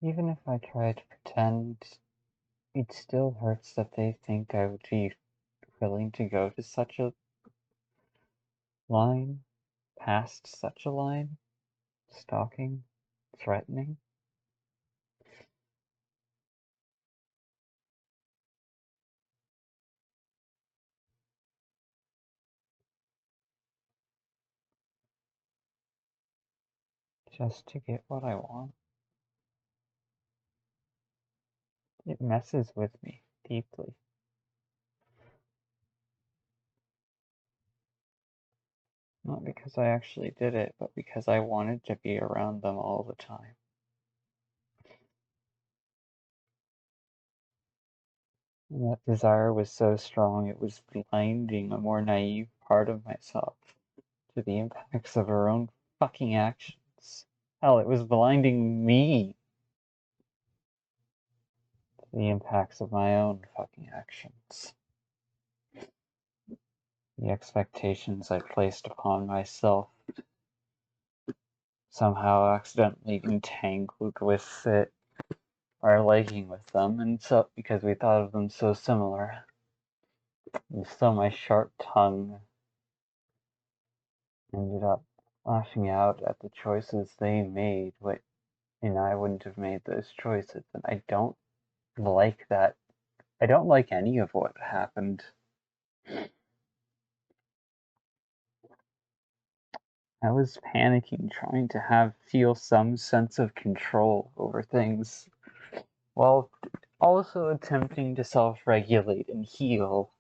Even if I try to pretend, it still hurts that they think I would be willing to go to such a line, past such a line, stalking, threatening. Just to get what I want. It messes with me deeply. Not because I actually did it, but because I wanted to be around them all the time. And that desire was so strong it was blinding a more naive part of myself to the impacts of her own fucking actions. Hell, it was blinding me to the impacts of my own fucking actions. The expectations I placed upon myself somehow accidentally entangled with it, our liking with them, and so because we thought of them so similar. And so my sharp tongue ended up lashing out at the choices they made, and I wouldn't have made those choices, and I don't like that. I don't like any of what happened. I was panicking, trying to feel some sense of control over things, while also attempting to self-regulate and heal.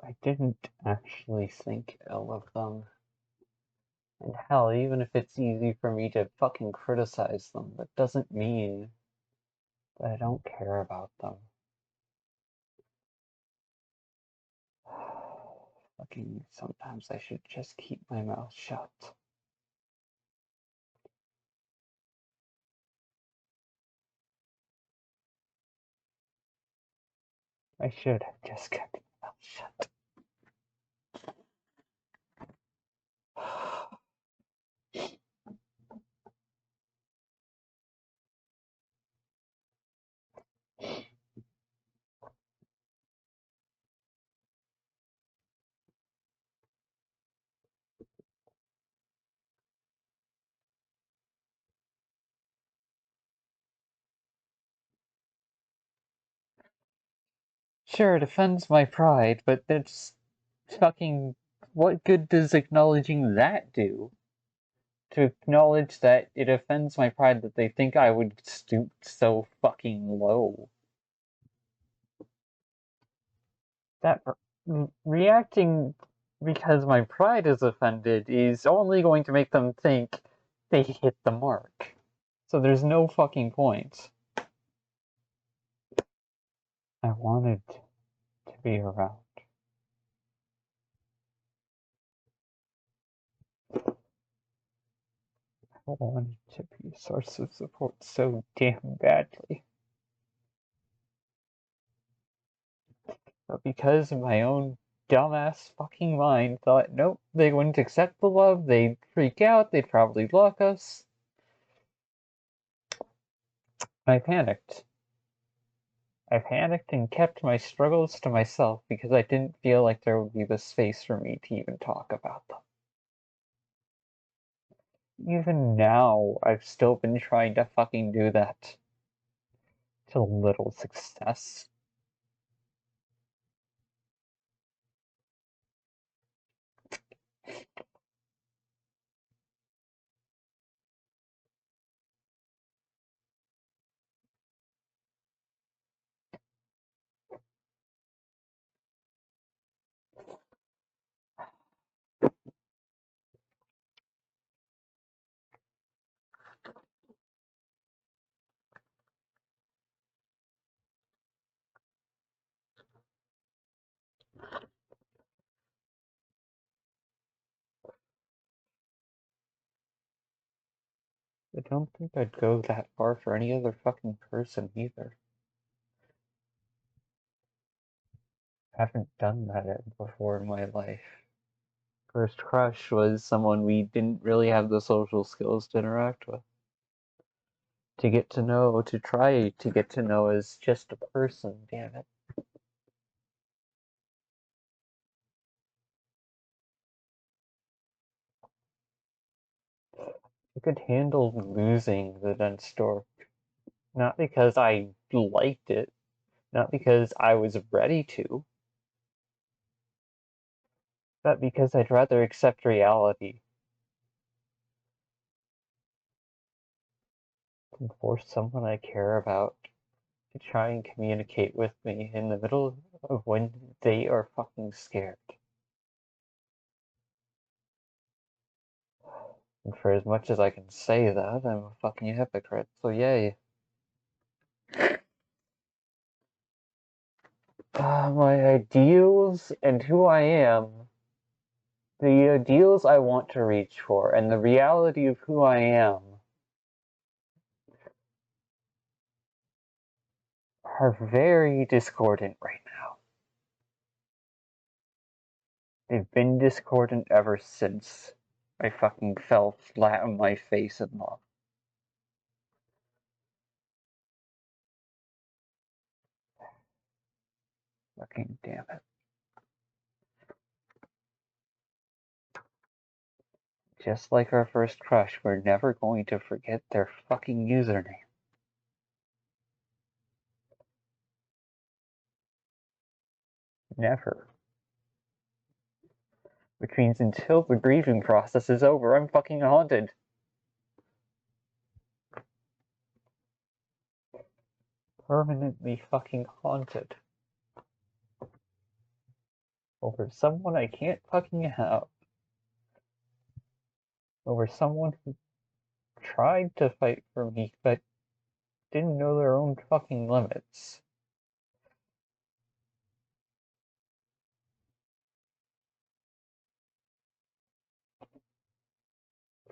I didn't actually think ill of them. And hell, even if it's easy for me to fucking criticize them, that doesn't mean that I don't care about them. Fucking sometimes I should just keep my mouth shut. I should have just kept my mouth shut. Sure, it offends my pride, but that's fucking. What good does acknowledging that do? To acknowledge that it offends my pride that they think I would stoop so fucking low. That reacting because my pride is offended is only going to make them think they hit the mark. So there's no fucking point. I wanted to be around. I wanted to be a source of support so damn badly. But because my own dumbass fucking mind thought, nope, they wouldn't accept the love, they'd freak out, they'd probably block us, I panicked. I panicked and kept my struggles to myself because I didn't feel like there would be the space for me to even talk about them. Even now, I've still been trying to fucking do that. To little success. I don't think I'd go that far for any other fucking person either. I haven't done that before in my life. first crush was someone we didn't really have the social skills to interact with. To get to know, to try to get to know as just a person, damn it. I could handle losing the dense stork. Not because I liked it, not because I was ready to, but because I'd rather accept reality than force someone I care about to try and communicate with me in the middle of when they are fucking scared. And for as much as I can say that, I'm a fucking hypocrite, so yay. My ideals and who I am, the ideals I want to reach for, and the reality of who I am are very discordant right now. They've been discordant ever since I fucking fell flat on my face in love. Fucking damn it. Just like our first crush, we're never going to forget their fucking username. Never. Which means until the grieving process is over, I'm fucking haunted. Permanently fucking haunted. Over someone I can't fucking have. Over someone who tried to fight for me but didn't know their own fucking limits.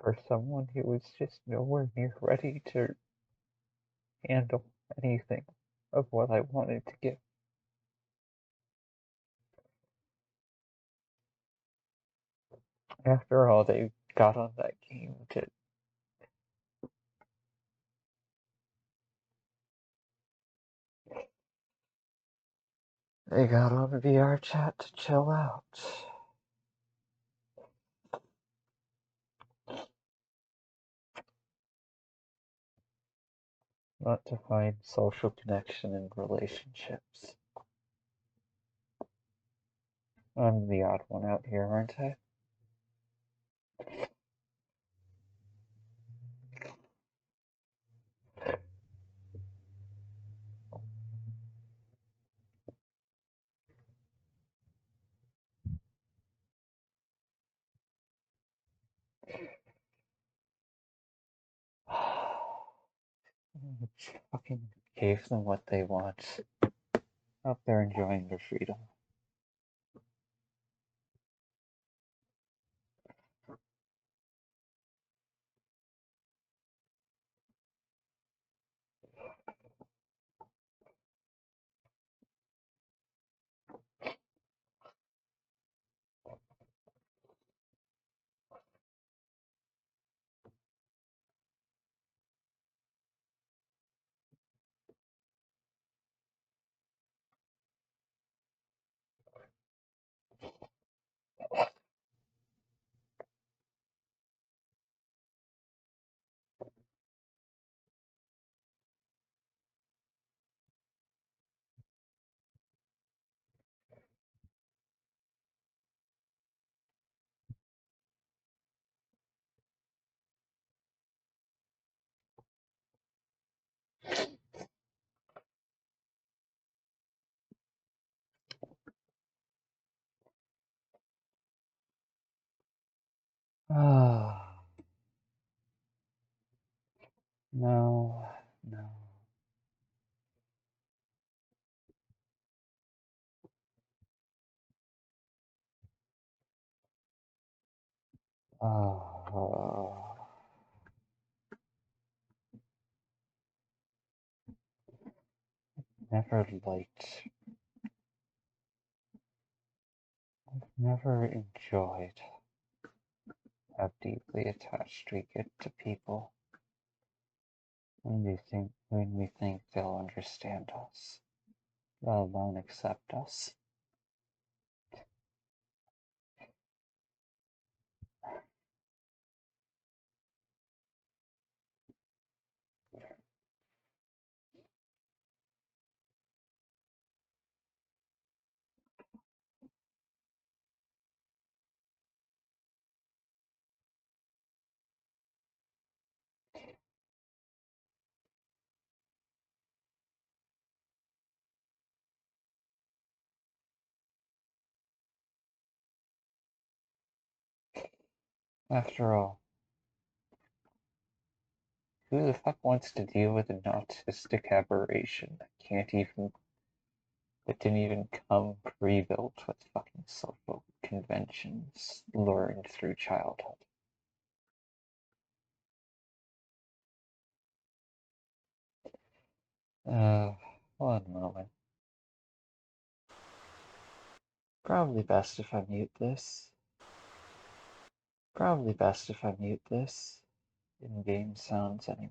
For someone who was just nowhere near ready to handle anything of what I wanted to give. After all, they got on that game to VR chat to chill out. Not to find social connection in relationships. I'm the odd one out here, aren't I? Fucking gave them what they want. Hope they're enjoying their freedom. Ah. No, no. Oh. Never liked. Never enjoyed how deeply attached we get to people when we think they'll understand us, let alone accept us. After all, who the fuck wants to deal with an autistic aberration that didn't even come pre-built with fucking social conventions learned through childhood? One moment. Probably best if I mute this. Probably best if I mute this. In-game sounds anyway.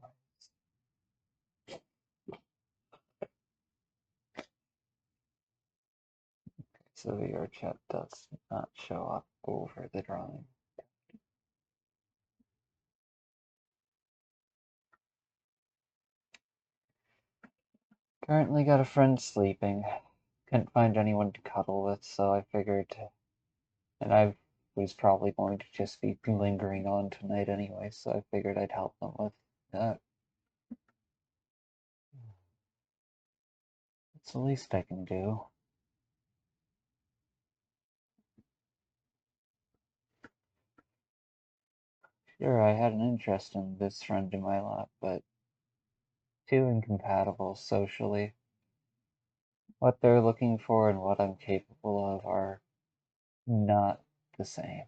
So your chat does not show up over the drawing. Currently got a friend sleeping. Couldn't find anyone to cuddle with, so I figured, and I was probably going to just be lingering on tonight anyway, so I figured I'd help them with that. It's the least I can do. Sure, I had an interest in this friend in my lap, but too incompatible socially. What they're looking for and what I'm capable of are not the same.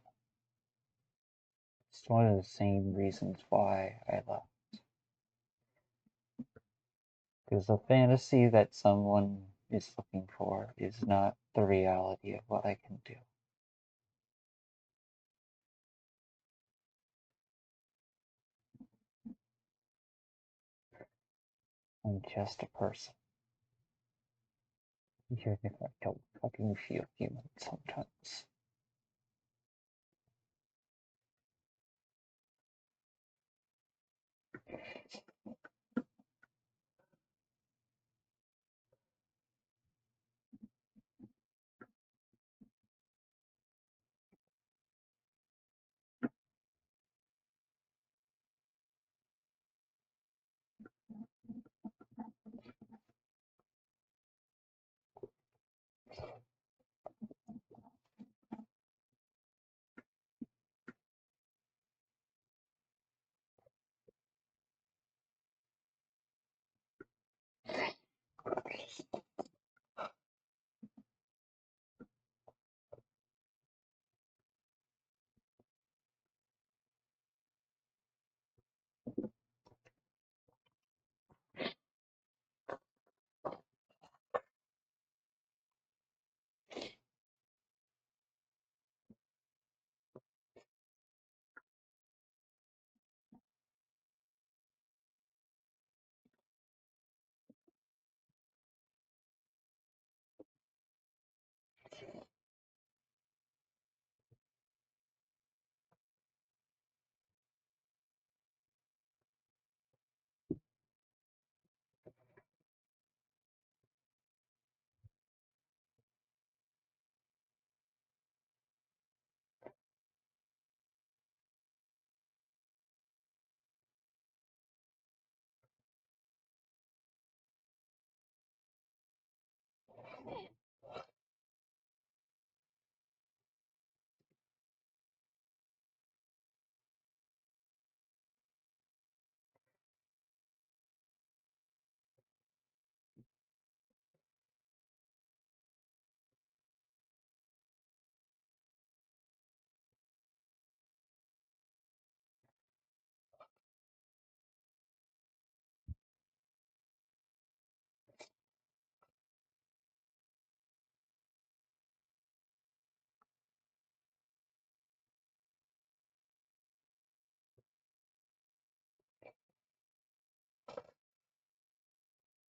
It's one of the same reasons why I left. Because the fantasy that someone is looking for is not the reality of what I can do. I'm just a person. Even if I don't fucking feel human sometimes.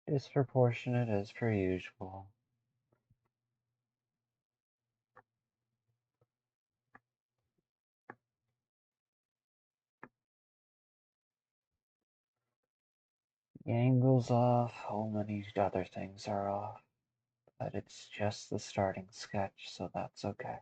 Disproportionate as per usual. The angle's off, whole many other things are off. But it's just the starting sketch, so that's okay.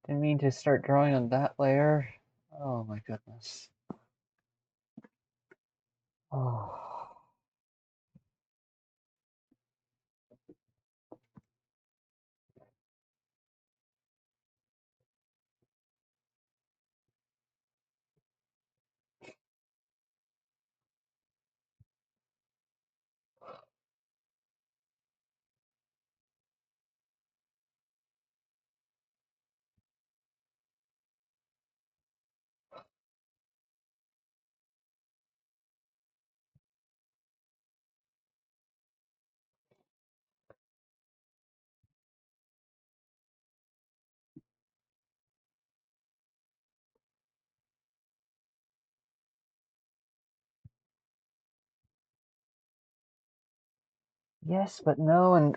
Didn't mean to start drawing on that layer. Oh my goodness. Oh. Yes, but no, and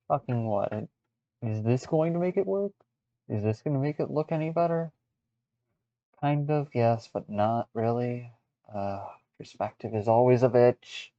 fucking what? Is this going to make it work? Is this going to make it look any better? Kind of, yes, but not really. Perspective is always a bitch.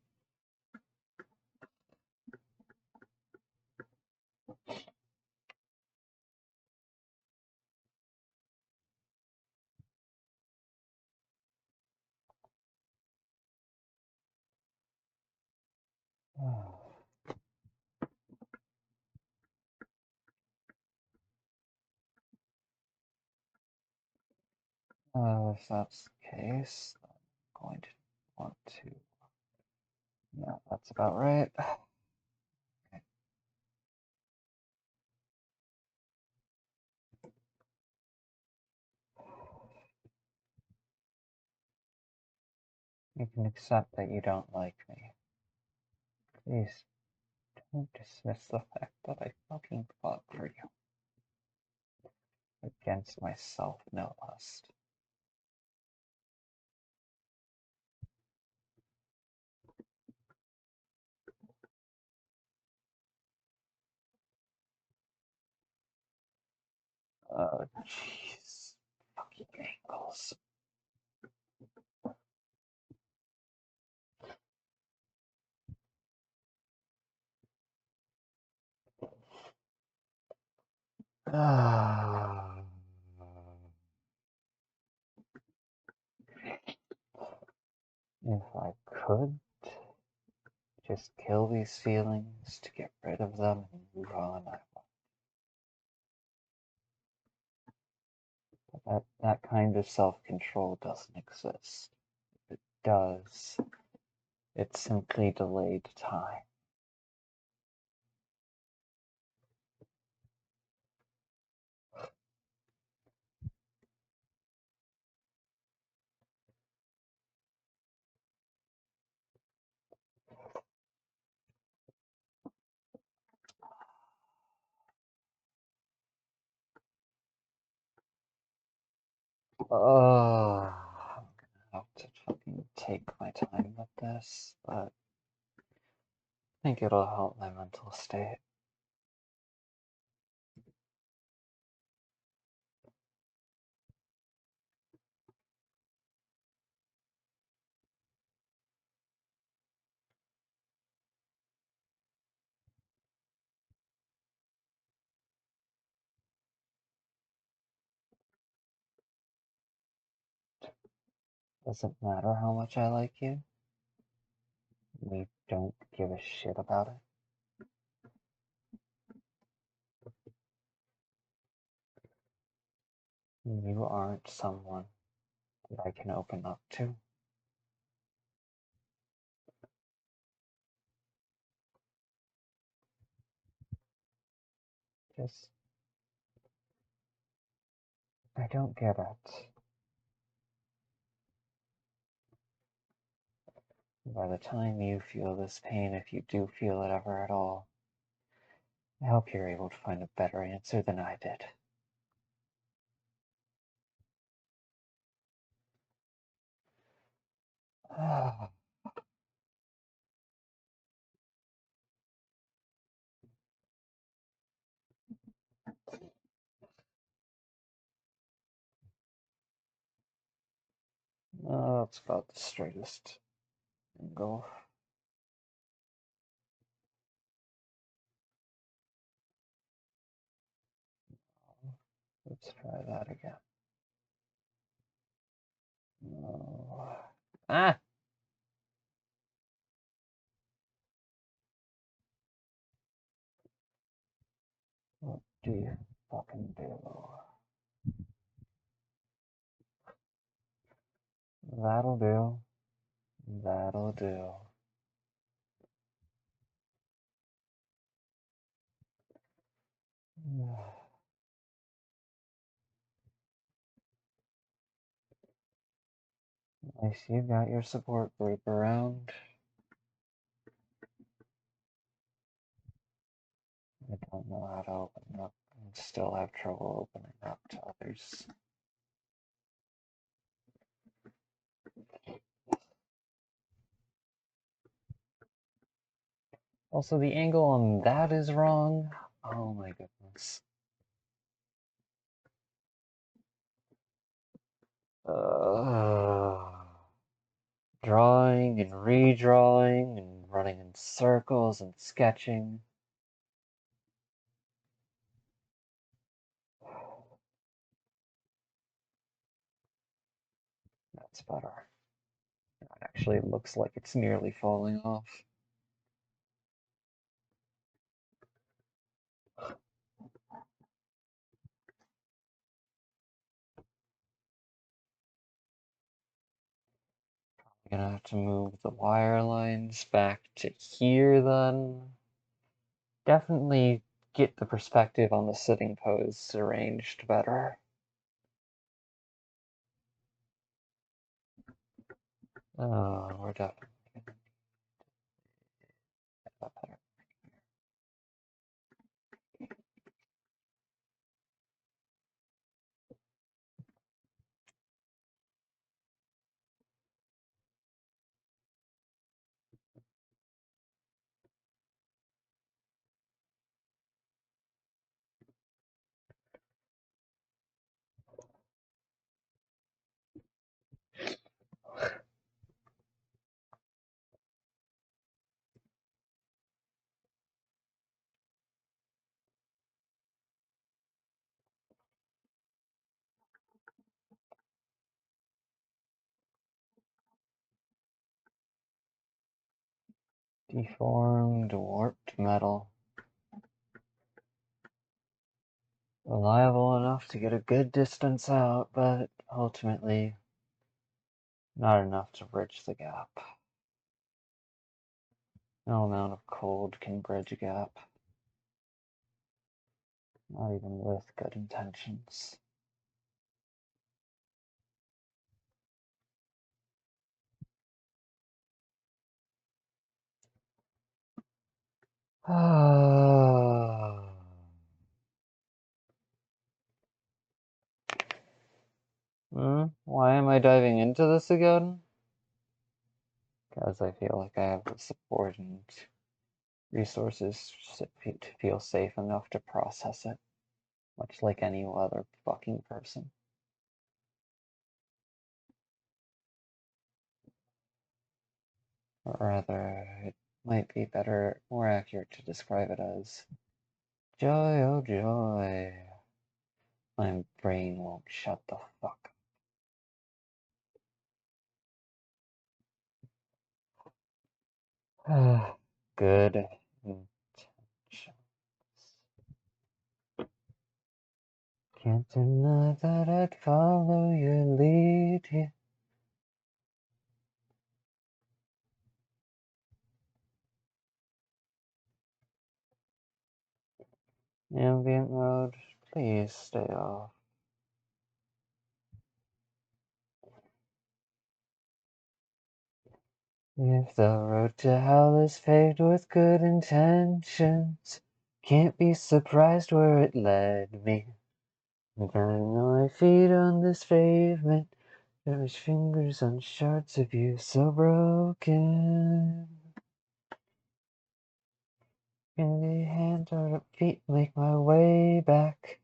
If that's the case, I'm going to want to. Yeah, that's about right. You can accept that you don't like me. Please don't dismiss the fact that I fucking fought for you. Against myself, no less. Oh, jeez. Fucking angles. If I could just kill these feelings to get rid of them and move on, I would. But that kind of self-control doesn't exist. If it does, it's simply delayed time. I'm gonna have to fucking take my time with this, but I think it'll help my mental state. Doesn't matter how much I like you. We don't give a shit about it. You aren't someone that I can open up to. Just, I don't get it. By the time you feel this pain, if you do feel it ever at all, I hope you're able to find a better answer than I did. That's about the straightest angle. Let's try that again. No. Ah! What do you fucking do? That'll do. That'll do. Nice, you got your support group around. I don't know how to open up and still have trouble opening up to others. Also, the angle on that is wrong. Oh my goodness. Drawing and redrawing and running in circles and sketching. That's better. It actually looks like it's nearly falling off. I'm gonna have to move the wire lines back to here then. Definitely get the perspective on the sitting pose arranged better. Oh, we're definitely gonna get that better. Deformed, warped metal. Reliable enough to get a good distance out, but ultimately not enough to bridge the gap. No amount of cold can bridge a gap. Not even with good intentions. Why am I diving into this again? Because I feel like I have the support and resources to feel safe enough to process it, much like any other fucking person. Or rather, it might be better, more accurate to describe it as joy, oh joy. My brain won't shut the fuck up. Good intentions. Can't deny that I'd follow your lead here. Ambient mode, please stay off. If the road to hell is paved with good intentions, can't be surprised where it led me. Got my feet on this pavement, there's fingers on shards of you so broken. Can the hand or feet make my way back?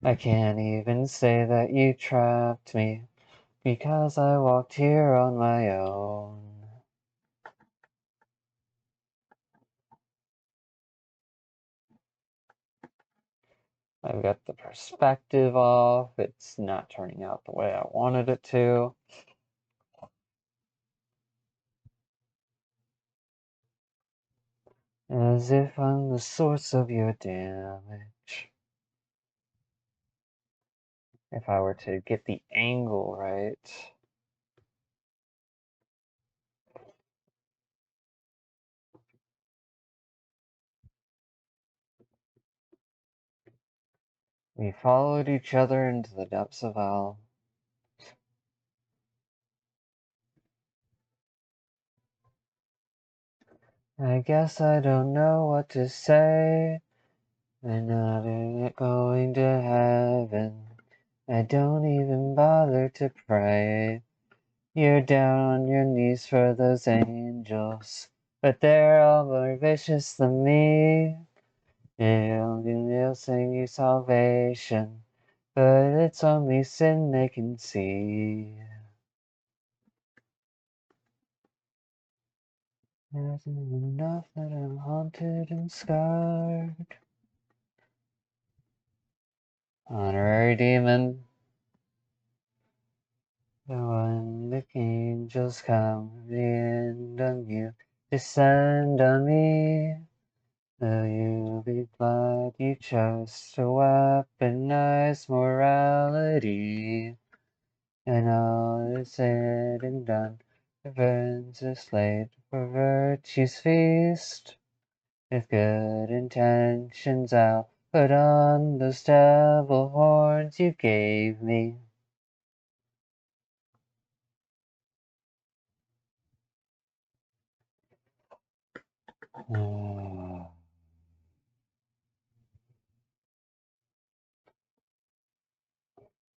I can't even say that you trapped me, because I walked here on my own. I've got the perspective off, it's not turning out the way I wanted it to. As if I'm the source of your damage. If I were to get the angle right. We followed each other into the depths of hell. I guess I don't know what to say. I'm not going to heaven. I don't even bother to pray. You're down on your knees for those angels, but they're all more vicious than me. They'll sing you salvation, but it's only sin they can see. Isn't enough that I'm haunted and scarred. Honorary demon. When the angels come, the end on you, descend on me. Will you be glad you chose to weaponize morality? And all is said and done, the burns are laid for virtue's feast. With good intentions I'll put on those devil horns you gave me.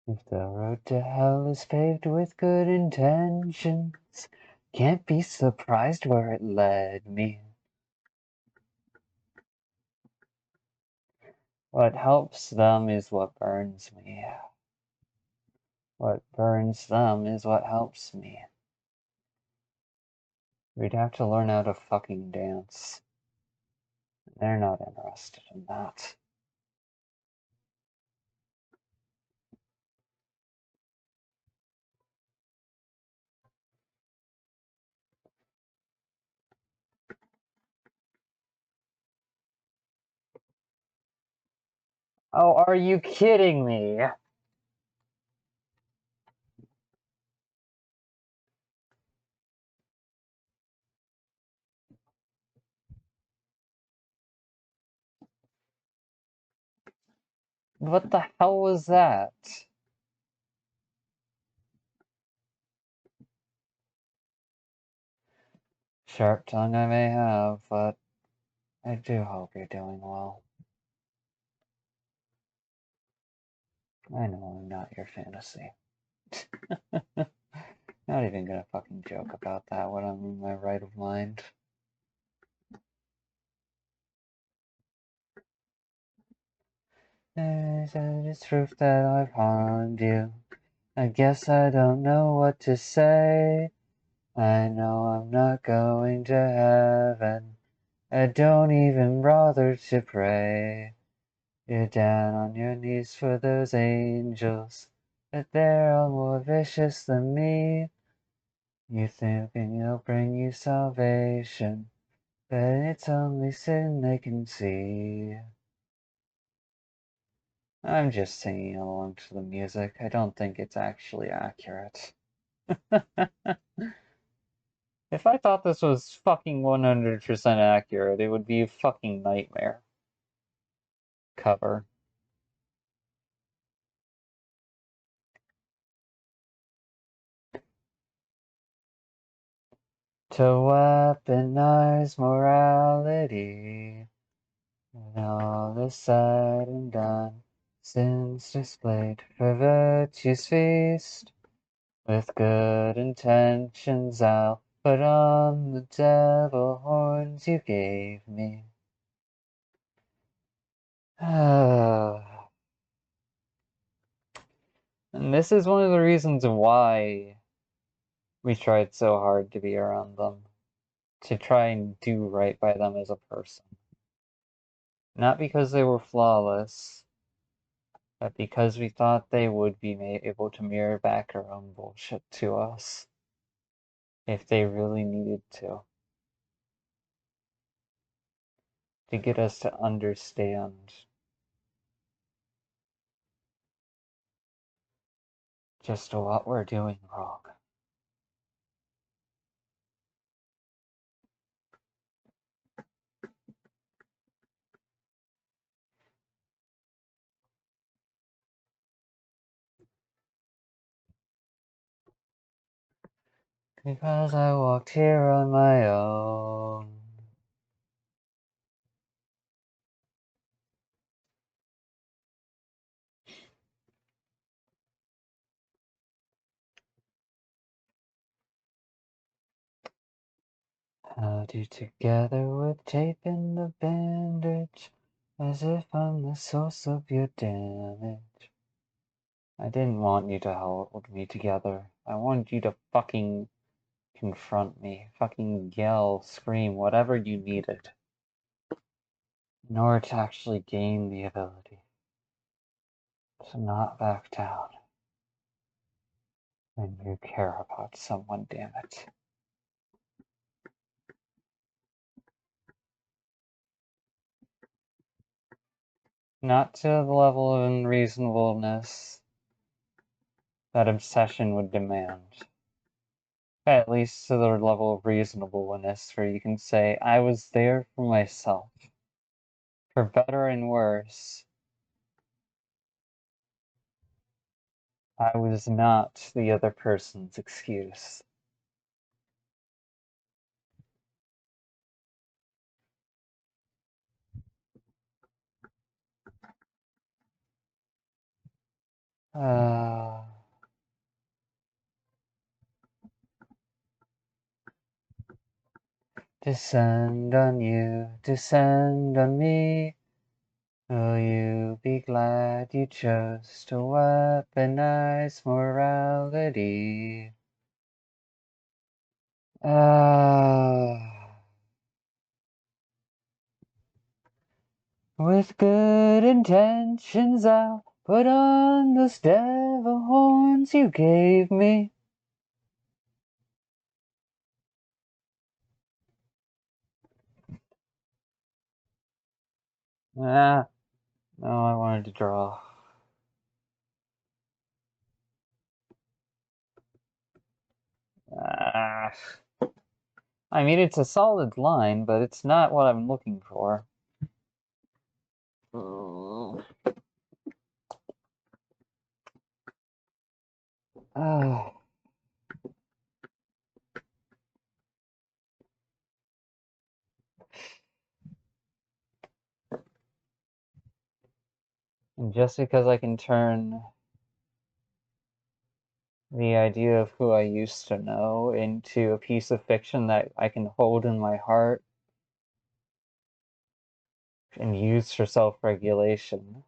If the road to hell is paved with good intentions, can't be surprised where it led me. What helps them is what burns me. What burns them is what helps me. We'd have to learn how to fucking dance. They're not interested in that. Oh, are you kidding me? What the hell was that? Sharp tongue I may have, but I do hope you're doing well. I know I'm not your fantasy. Not even gonna fucking joke about that when I'm in my right of mind. It's proof that I've harmed you. I guess I don't know what to say. I know I'm not going to heaven. I don't even bother to pray. You're down on your knees for those angels, but they're all more vicious than me. You thinking it'll bring you salvation, but it's only sin they can see. I'm just singing along to the music. I don't think it's actually accurate. If I thought this was fucking 100% accurate, it would be a fucking nightmare cover. To weaponize morality, when all is said and done, sins displayed for virtue's feast. With good intentions I'll put on the devil horns you gave me. And this is one of the reasons why we tried so hard to be around them. To try and do right by them as a person. Not because they were flawless, but because we thought they would be able to mirror back our own bullshit to us. If they really needed to. To get us to understand just what we're doing wrong. Because I walked here on my own. Held you together with tape in the bandage, as if I'm the source of your damage. I didn't want you to hold me together. I wanted you to fucking confront me. Fucking yell, scream, whatever you needed. In order to actually gain the ability to not back down when you care about someone, damn it. Not to the level of unreasonableness that obsession would demand. At least to the level of reasonableness where you can say, I was there for myself. For better and worse, I was not the other person's excuse. Descend on you, descend on me. Will you be glad you chose to weaponize morality? With good intentions I'll put on those devil horns you gave me. No, I wanted to draw. I mean, it's a solid line, but it's not what I'm looking for. And just because I can turn the idea of who I used to know into a piece of fiction that I can hold in my heart and use for self-regulation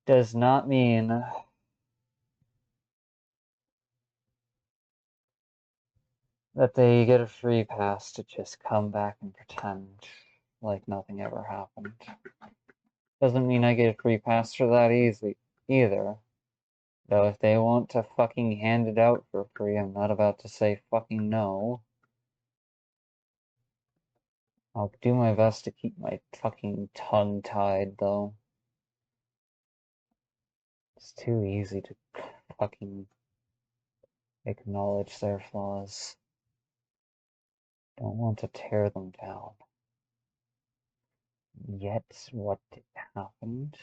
does not mean that they get a free pass to just come back and pretend. like nothing ever happened. Doesn't mean I get a free pass for that easy either. Though if they want to fucking hand it out for free, I'm not about to say fucking no. I'll do my best to keep my fucking tongue tied, though. It's too easy to fucking acknowledge their flaws. Don't want to tear them down. Yet, what happened?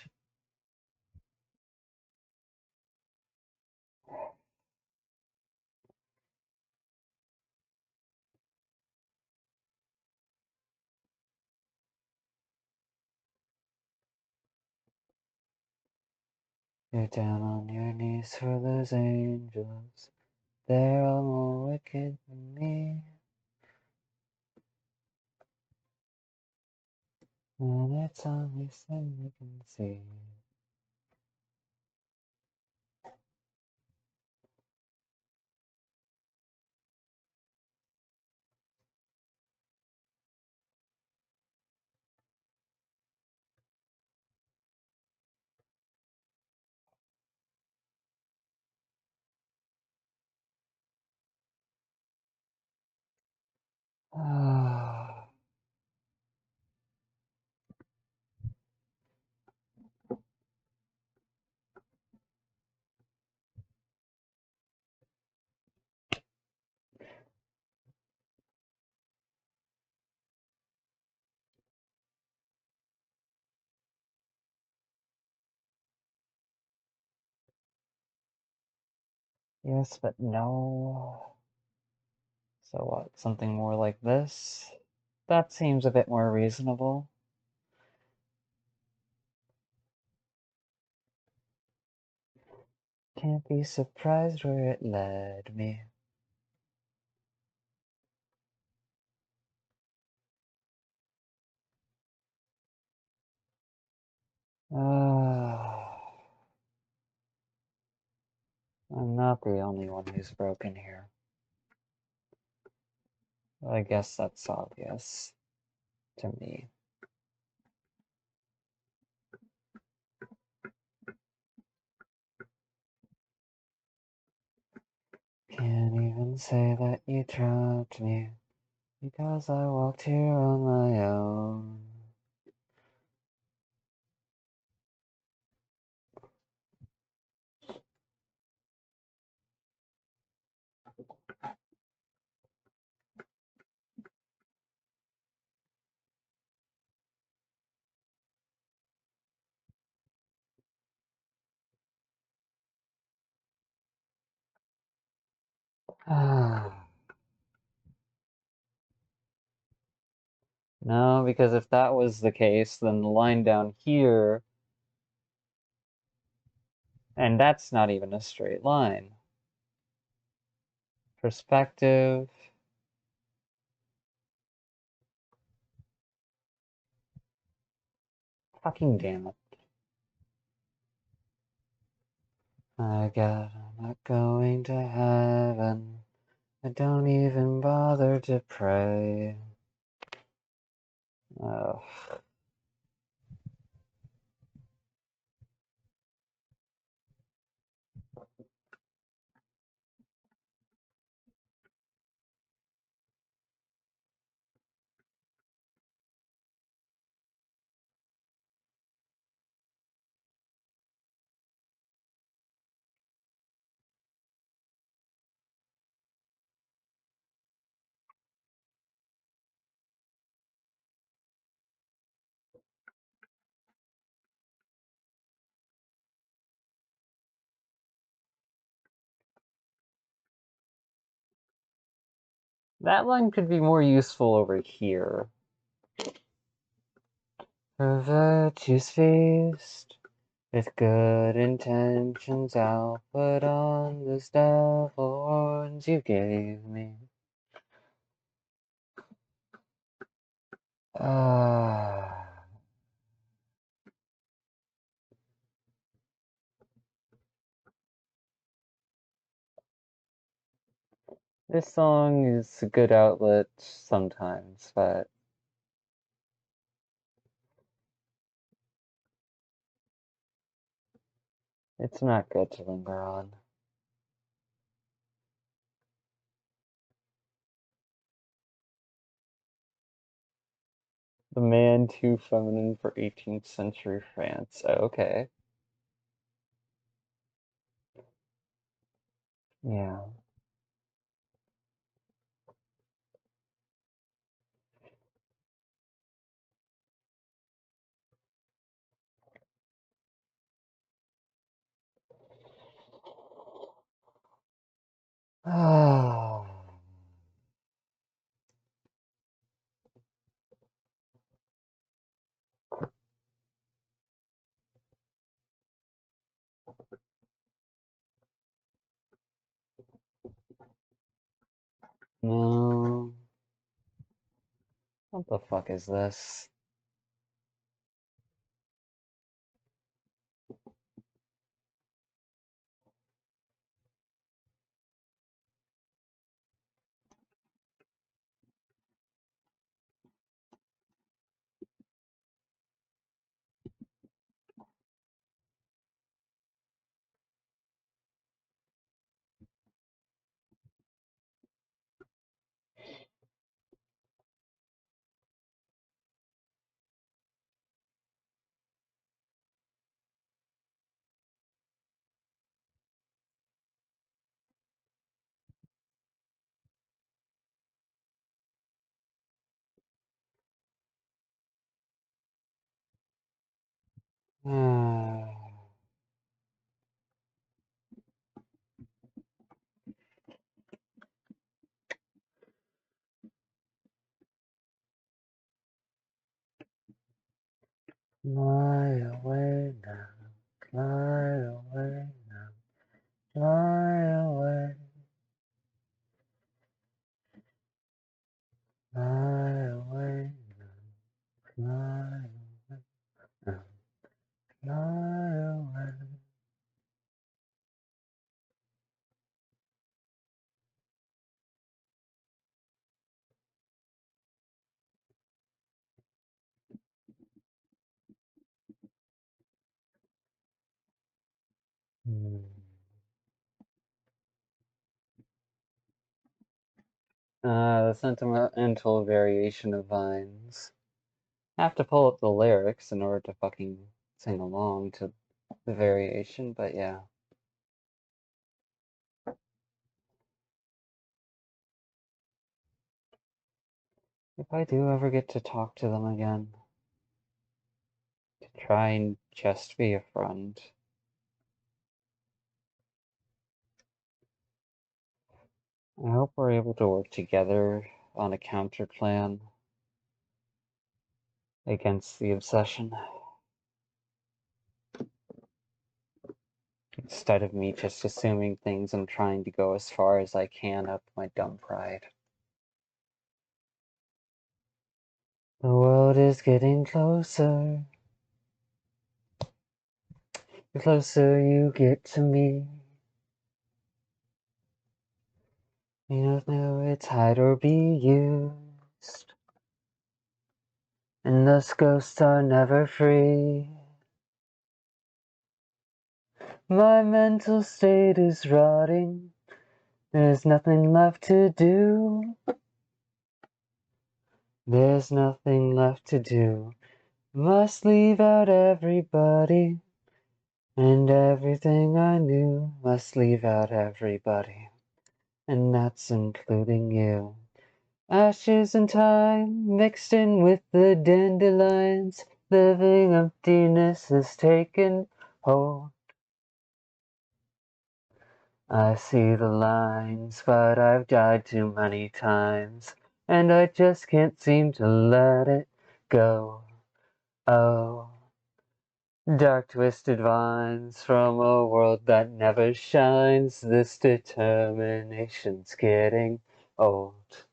You're down on your knees for those angels. They're all more wicked than me. And it's only sin you can see. Yes, but no. So what, something more like this? That seems a bit more reasonable. Can't be surprised where it led me. I'm not the only one who's broken here. I guess that's obvious to me. Can't even say that you dropped me because I walked here on my own. No, because if that was the case, then the line down here, and that's not even a straight line. Perspective. Fucking damn it. I got, I'm not going to heaven. I don't even bother to pray. Ugh. That line could be more useful over here. For virtue's feast, with good intentions I'll put on those devil horns you gave me. This song is a good outlet sometimes, but It's not good to linger on. The man too feminine for 18th century France. Okay. Yeah. Ah. No. What the fuck is this? Fly away now, fly away now, fly away, fly away now, fly away now, fly away. The sentimental variation of Vines. I have to pull up the lyrics in order to fucking sing along to the variation, but yeah. If I do ever get to talk to them again, to try and just be a friend, I hope we're able to work together on a counter plan against the obsession. Instead of me just assuming things and trying to go as far as I can up my dumb pride. The world is getting closer. The closer you get to me. You don't know it's hide or be used. And thus ghosts are never free. My mental state is rotting. There's nothing left to do. There's nothing left to do. Must leave out everybody. And everything I knew. Must leave out everybody. And that's including you. Ashes and time mixed in with the dandelions. Living emptiness has taken hold. I see the lines, but I've died too many times, and I just can't seem to let it go. Oh, dark twisted vines from a world that never shines. This determination's getting old.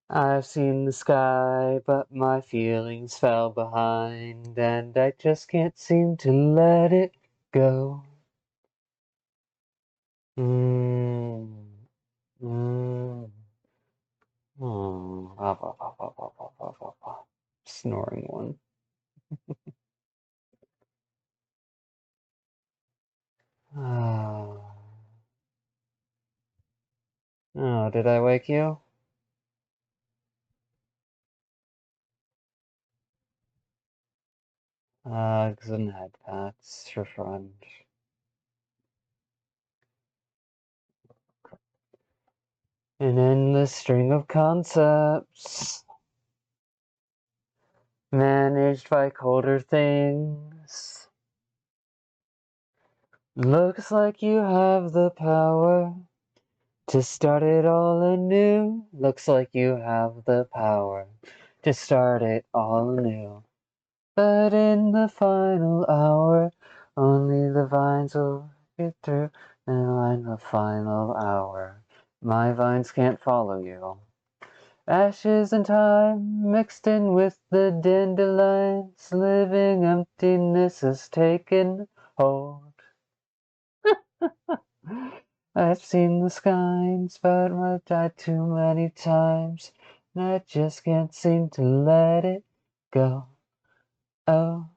I've seen the sky, but my feelings fell behind, and I just can't seem to let it go. Mm, mm, Snoring one. Oh, did I wake you? Hugs and head pats for fun. An endless string of concepts managed by colder things. Looks like you have the power to start it all anew. Looks like you have the power to start it all anew. But in the final hour, only the vines will get through. And in the final hour, my vines can't follow you. Ashes and time mixed in with the dandelions, living emptiness has taken hold. I've seen the skies, but I've died too many times, and I just can't seem to let it go. Oh,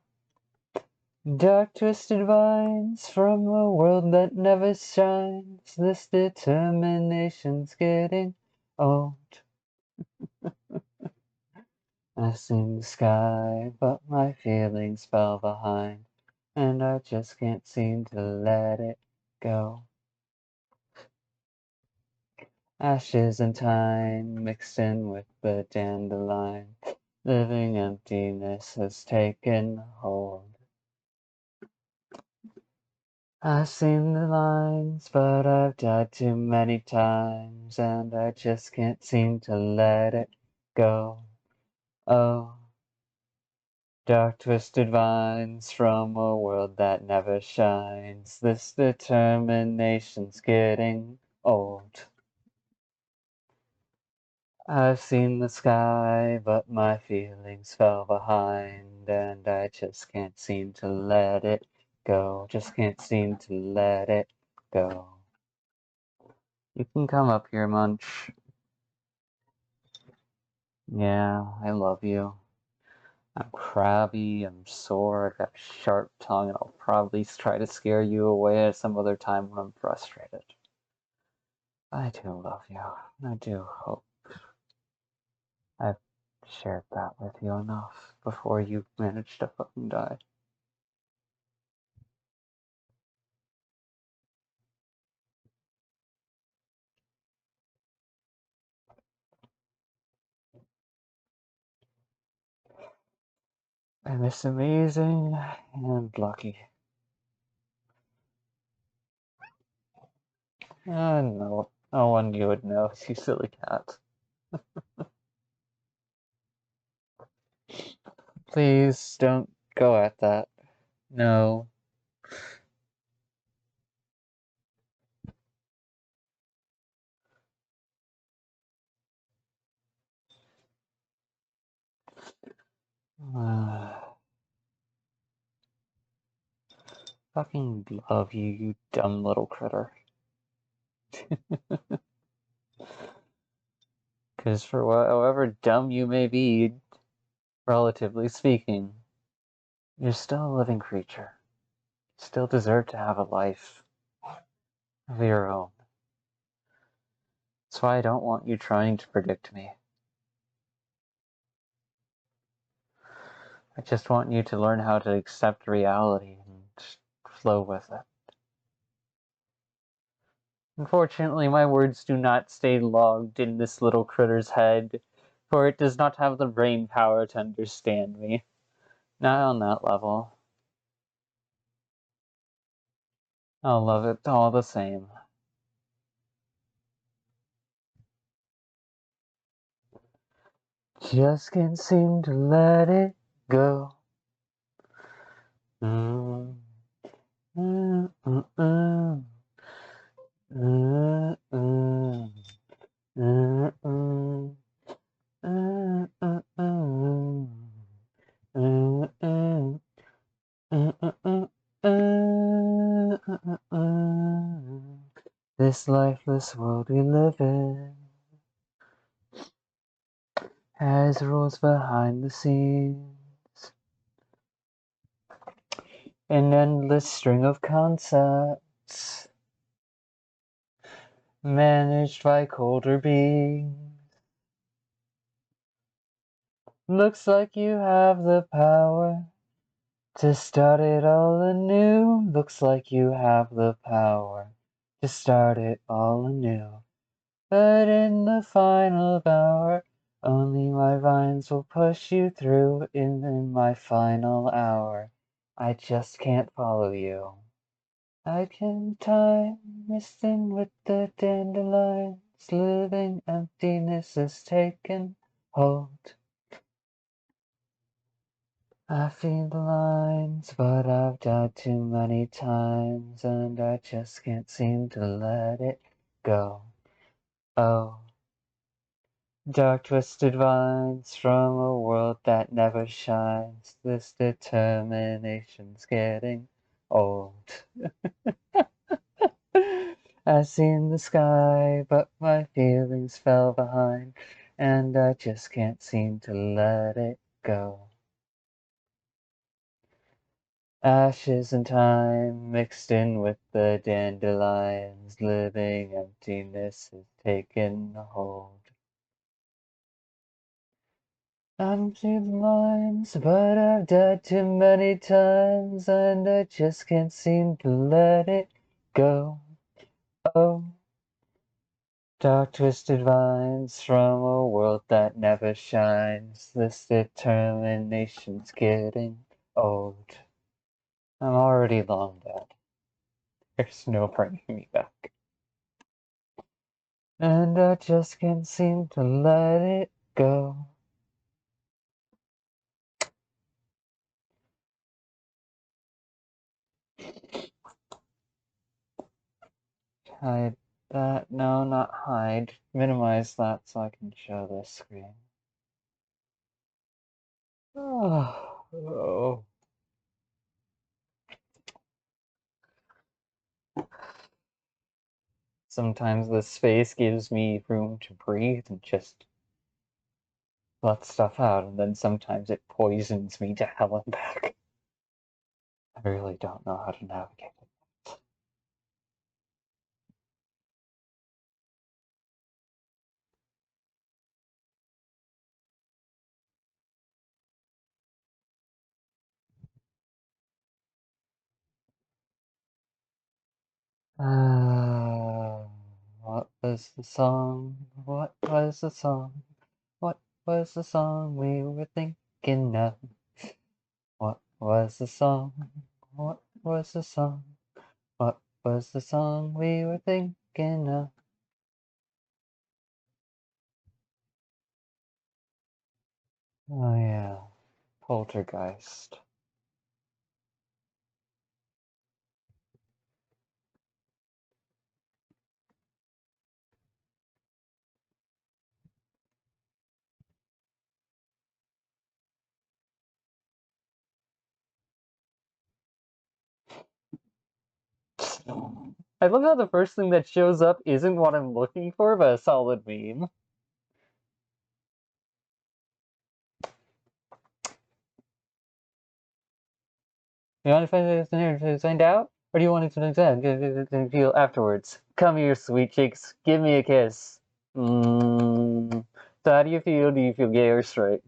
dark twisted vines from a world that never shines, this determination's getting old. I've seen the sky, but my feelings fell behind, and I just can't seem to let it go. Ashes and time mixed in with the dandelion, living emptiness has taken hold. I've seen the lines, but I've died too many times, and I just can't seem to let it go. Oh, dark twisted vines from a world that never shines, this determination's getting old. I've seen the sky, but my feelings fell behind, and I just can't seem to let it go. Just can't seem to let it go. You can come up here, Munch. Yeah, I love you. I'm crabby, I'm sore, I've got a sharp tongue, and I'll probably try to scare you away at some other time when I'm frustrated. I do love you. I do hope I've shared that with you enough before you manage to fucking die. I miss amazing and lucky. No, no one you would know, you silly cat. Please don't go at that. No. Fucking love you, you dumb little critter. Because for however dumb you may be, relatively speaking, you're still a living creature. You still deserve to have a life of your own. That's why I don't want you trying to predict me. I just want you to learn how to accept reality and flow with it. Unfortunately, my words do not stay logged in this little critter's head, for it does not have the brain power to understand me. Not on that level. I'll love it all the same. Just can't seem to let it go. Mm, mm, mm, mm. Mm, mm, mm, mm. Mm, mm, mm. Mm, mm. Mm, mm, mm. Mm, mm, mm. This lifeless world we live in has rules behind the scenes, an endless string of concepts planets managed by colder beings. Looks like you have the power to start it all anew. Looks like you have the power to start it all anew. But in the final hour, only my vines will push you through. In my final hour, I just can't follow you. I can time misting with the dandelions, living emptiness has taken hold. I feel the lines, but I've died too many times, and I just can't seem to let it go. Oh, dark twisted vines from a world that never shines, this determination's getting old. I've seen the sky, but my feelings fell behind, and I just can't seem to let it go. Ashes and time mixed in with the dandelions, living emptiness has taken hold. I'm through the lines, but I've died too many times, and I just can't seem to let it go. Oh, dark twisted vines from a world that never shines, this determination's getting old. I'm already long dead. There's no bringing me back. And I just can't seem to let it go. Hide that. No, not hide. Minimize that so I can show this screen. Oh. Sometimes the space gives me room to breathe and just let stuff out, and then sometimes it poisons me to hell and back. I really don't know how to navigate it. What was the song? What was the song? What was the song we were thinking of? What was the song? What was the song? What was the song we were thinking of? Oh yeah, Poltergeist. I love how the first thing that shows up isn't what I'm looking for, but a solid meme. You want to find out? Or do you want to feel afterwards? Come here, sweet cheeks. Give me a kiss. So how do you feel? Do you feel gay or straight?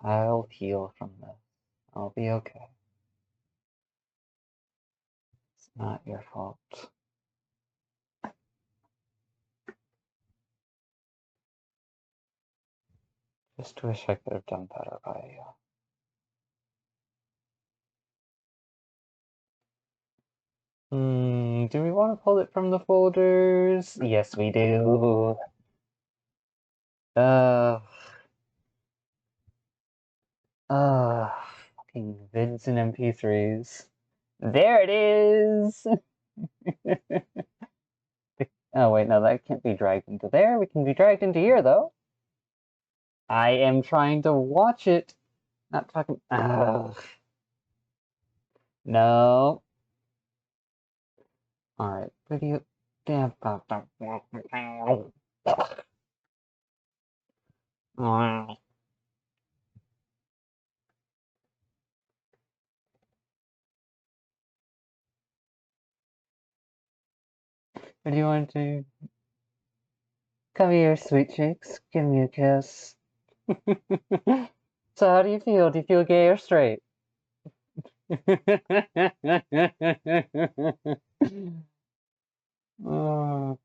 I'll heal from this. I'll be okay. It's not your fault. Just wish I could have done better by you. Do we want to pull it from the folders? Yes, we do. Fucking vids and MP3s. There it is! Oh wait, no, that can't be dragged into there. We can be dragged into here, though. I am trying to watch it. Not fucking... No. Alright, video... Damn. Or do you want to come here, sweet cheeks? Give me a kiss. So how do you feel? Do you feel gay or straight? Oh.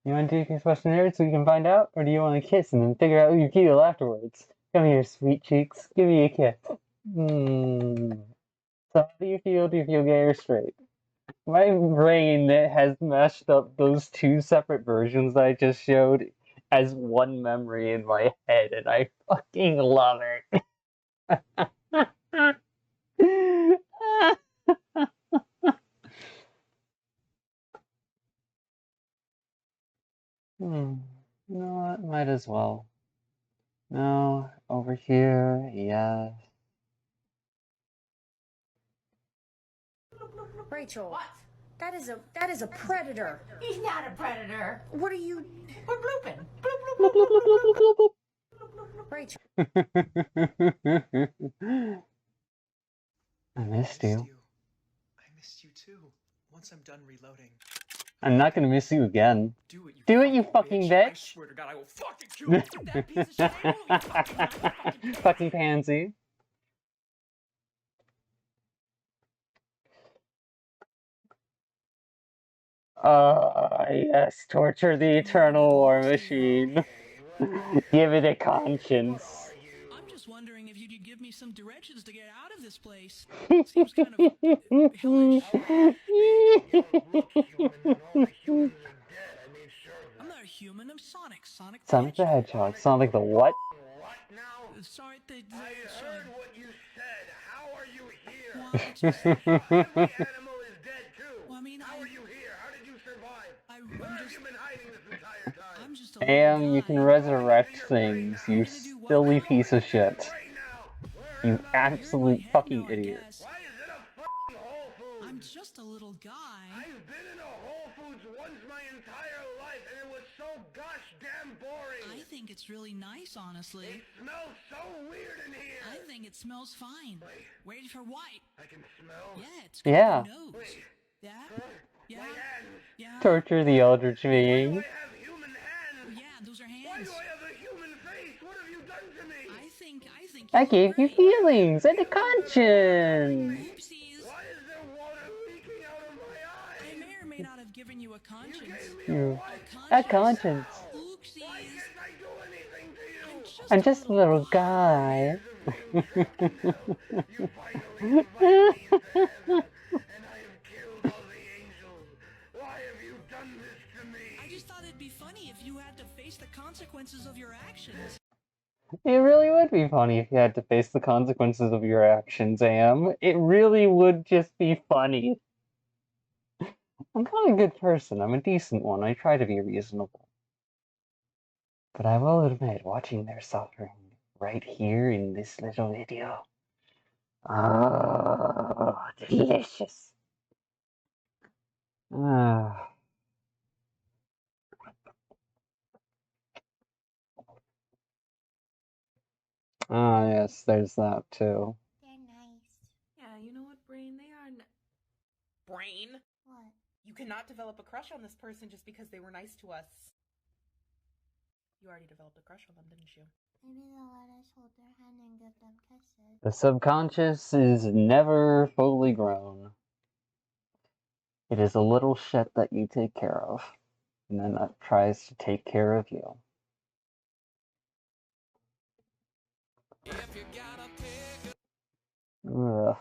You want to take these questionnaires so we can find out? Or do you want to kiss and then figure out who you feel afterwards? Come here, sweet cheeks. Give me a kiss. So how do you feel? Do you feel gay or straight? My brain has mashed up those two separate versions that I just showed as one memory in my head, and I fucking love it. You know what? Might as well. No, over here, yes. Rachel. What? That is a predator. He's not a predator. What are you? We're blooping. Bloop, bloop, Bloop, bloop, bloop, bloop, bloop, bloop, bloop, Rachel. bloop. I missed you. I missed you too. Once I'm done reloading. I'm not gonna miss you again. Do it, you fucking I bitch! swear to God, I will fucking kill you. That piece of shit. I will, you Fucking pansy. Yes, torture the eternal war machine. Give it a conscience. I'm just wondering if you could give me some directions to get out of this place. Seems kind of hellish. I'm not a human, I'm Sonic. Sonic Sonic the Hedgehog. Sonic the what? Sorry, I heard what you said. How are you here? Well, I just, Every animal is dead too. well, I mean, How are you here? How did you survive? Where have you been hiding this entire time? I'm just a little guy. You can resurrect things, you silly piece of shit. Right now. Where You am I? absolute Head fucking now, I idiot. guess. Why is it a f***ing Whole Foods? I'm just a little guy. I've been in a Whole Foods once my entire life, and it was so gosh damn boring. I think it's really nice, honestly. It smells so weird in here. I think it smells fine. Wait for white. I can smell. Yeah, it's good Yeah. for your nose. Wait. Yeah? Yeah? My hands. Yeah? Torture the Eldritch Why do being. I have human hands? Yeah, those are Why hands. do I have a human face? What have you done to me? I think I gave you great. feelings and a conscience. Oopsies. Why is there water leaking out of my I eyes? may or may not have given you a conscience. Gave me You. what? A conscience. Why Oopsies. can't I do anything to you? I'm just a little guy. You finally invite me into heaven, and I have killed all the angels. Why have you done this to me? I just thought it'd be funny if you had to face the consequences of your actions. It really would be funny if you had to face the consequences of your actions, Am. It really would just be funny. I'm not a good person. I'm a decent one. I try to be reasonable. But I will admit, watching their suffering right here in this little video. Oh, delicious. Ah. Ah, yes, there's that too. They're nice. Yeah, you know what, Brain? They are Brain? What? You cannot develop a crush on this person just because they were nice to us. You already developed a crush on them, didn't you? Maybe they'll let us hold their hand and give them kisses. The subconscious is never fully grown. It is a little shit that you take care of, and then that tries to take care of you. Ugh.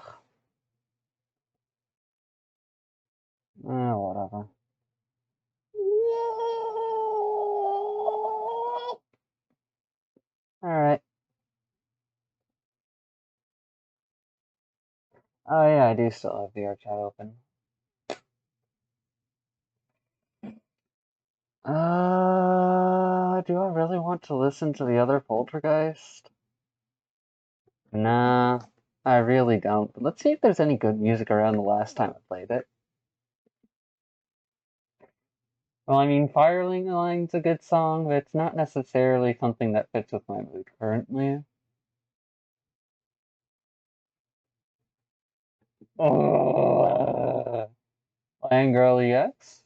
Whatever. Alright. Oh yeah, I do still have VR chat open. Do I really want to listen to the other Poltergeist? Nah, I really don't. But let's see if there's any good music around the last time I played it. Well, I mean, Firelight Line's a good song, but it's not necessarily something that fits with my mood currently. Lion Girl EX?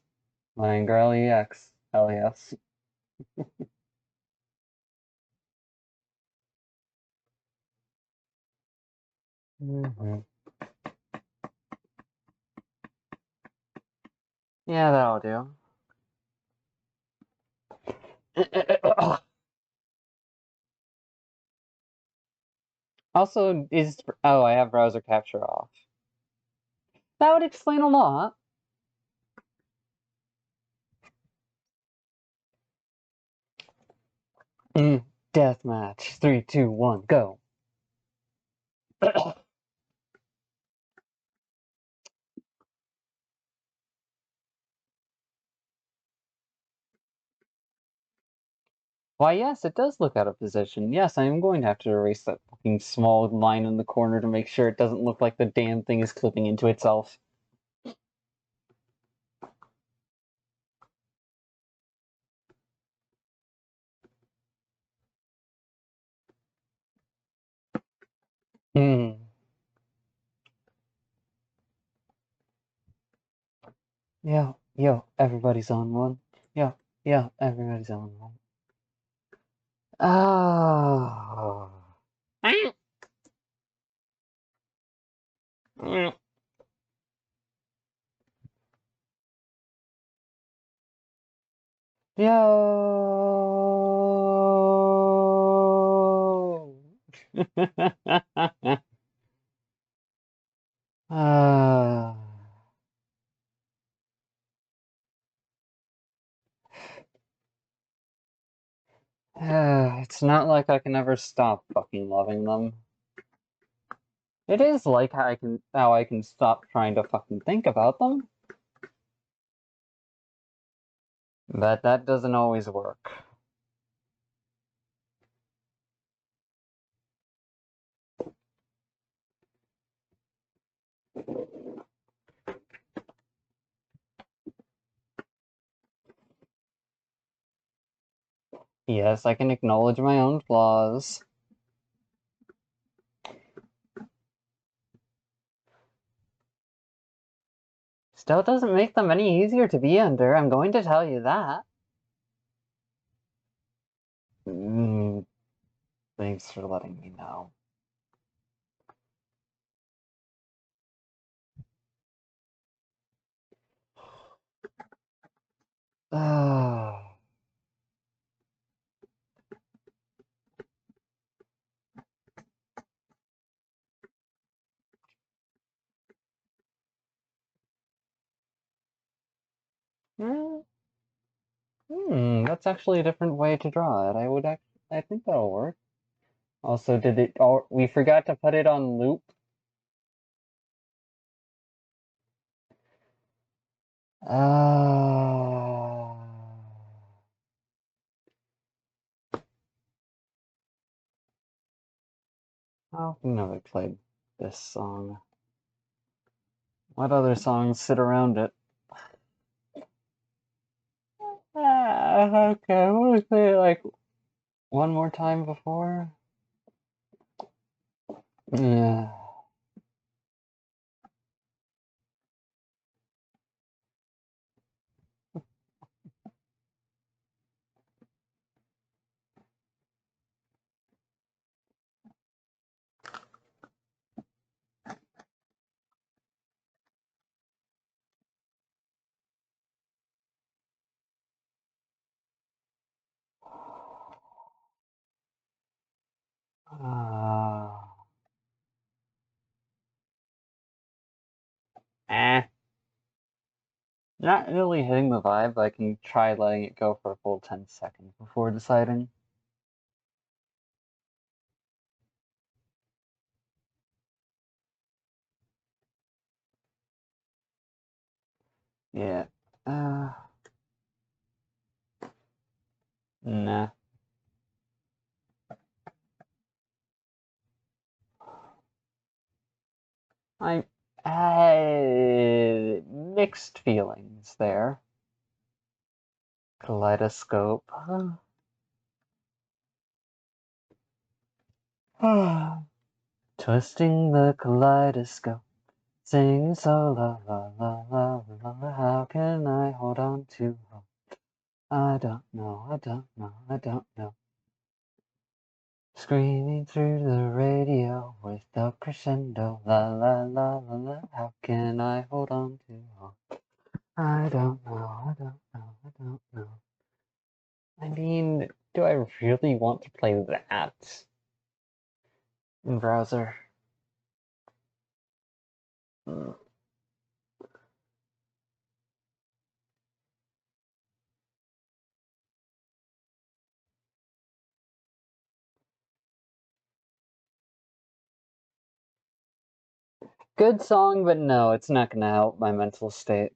Lion Girl EX. Hell yes. Mhm. Yeah, that'll do. Also, I have browser capture off. That would explain a lot. Deathmatch. 3, 2, 1, go. Why, yes, it does look out of position. Yes, I am going to have to erase that fucking small line in the corner to make sure it doesn't look like the damn thing is clipping into itself. Yo, everybody's on one. Yo, everybody's on one. Oh. Yo. Ah. It's not like I can ever stop fucking loving them. It is like how I can stop trying to fucking think about them. But that doesn't always work. Yes, I can acknowledge my own flaws. Still doesn't make them any easier to be under, I'm going to tell you that. Thanks for letting me know. That's actually a different way to draw it. I think that'll work. Also, we forgot to put it on loop. I've never played this song. What other songs sit around it? Okay, I want to play it like one more time before. Yeah. Eh. Not really hitting the vibe. I can try letting it go for a full 10 seconds before deciding. Yeah. Nah. I mixed feelings there. Kaleidoscope. Twisting the kaleidoscope. Sing so la la la la la la. How can I hold on to hope? I don't know, I don't know, I don't know. Screaming through the radio with the crescendo. La la la la la. How can I hold on to hope? I don't know, I don't know, I don't know. I mean, do I really want to play that in browser? Hmm. Good song, but no, it's not gonna help my mental state.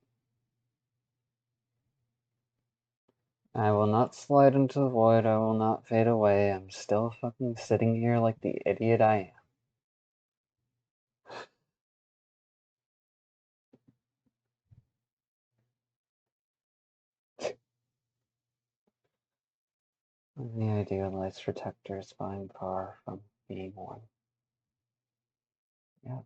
I will not slide into the void, I will not fade away, I'm still fucking sitting here like the idiot I am. The idealized protector is fine far from being one. Yeah.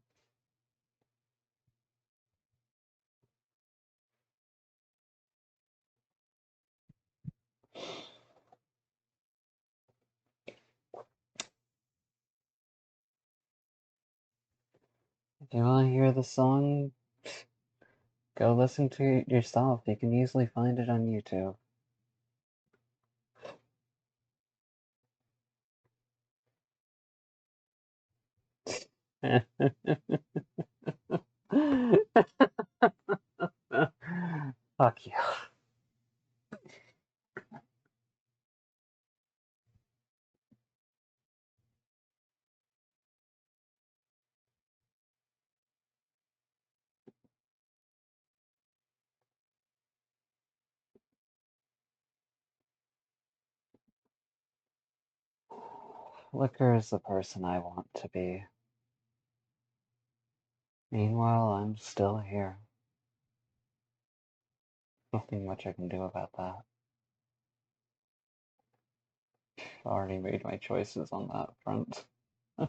If you want to hear the song, go listen to it yourself. You can easily find it on YouTube. Fuck you. Liquor is the person I want to be. Meanwhile, I'm still here. Nothing much I can do about that. I've already made my choices on that front. I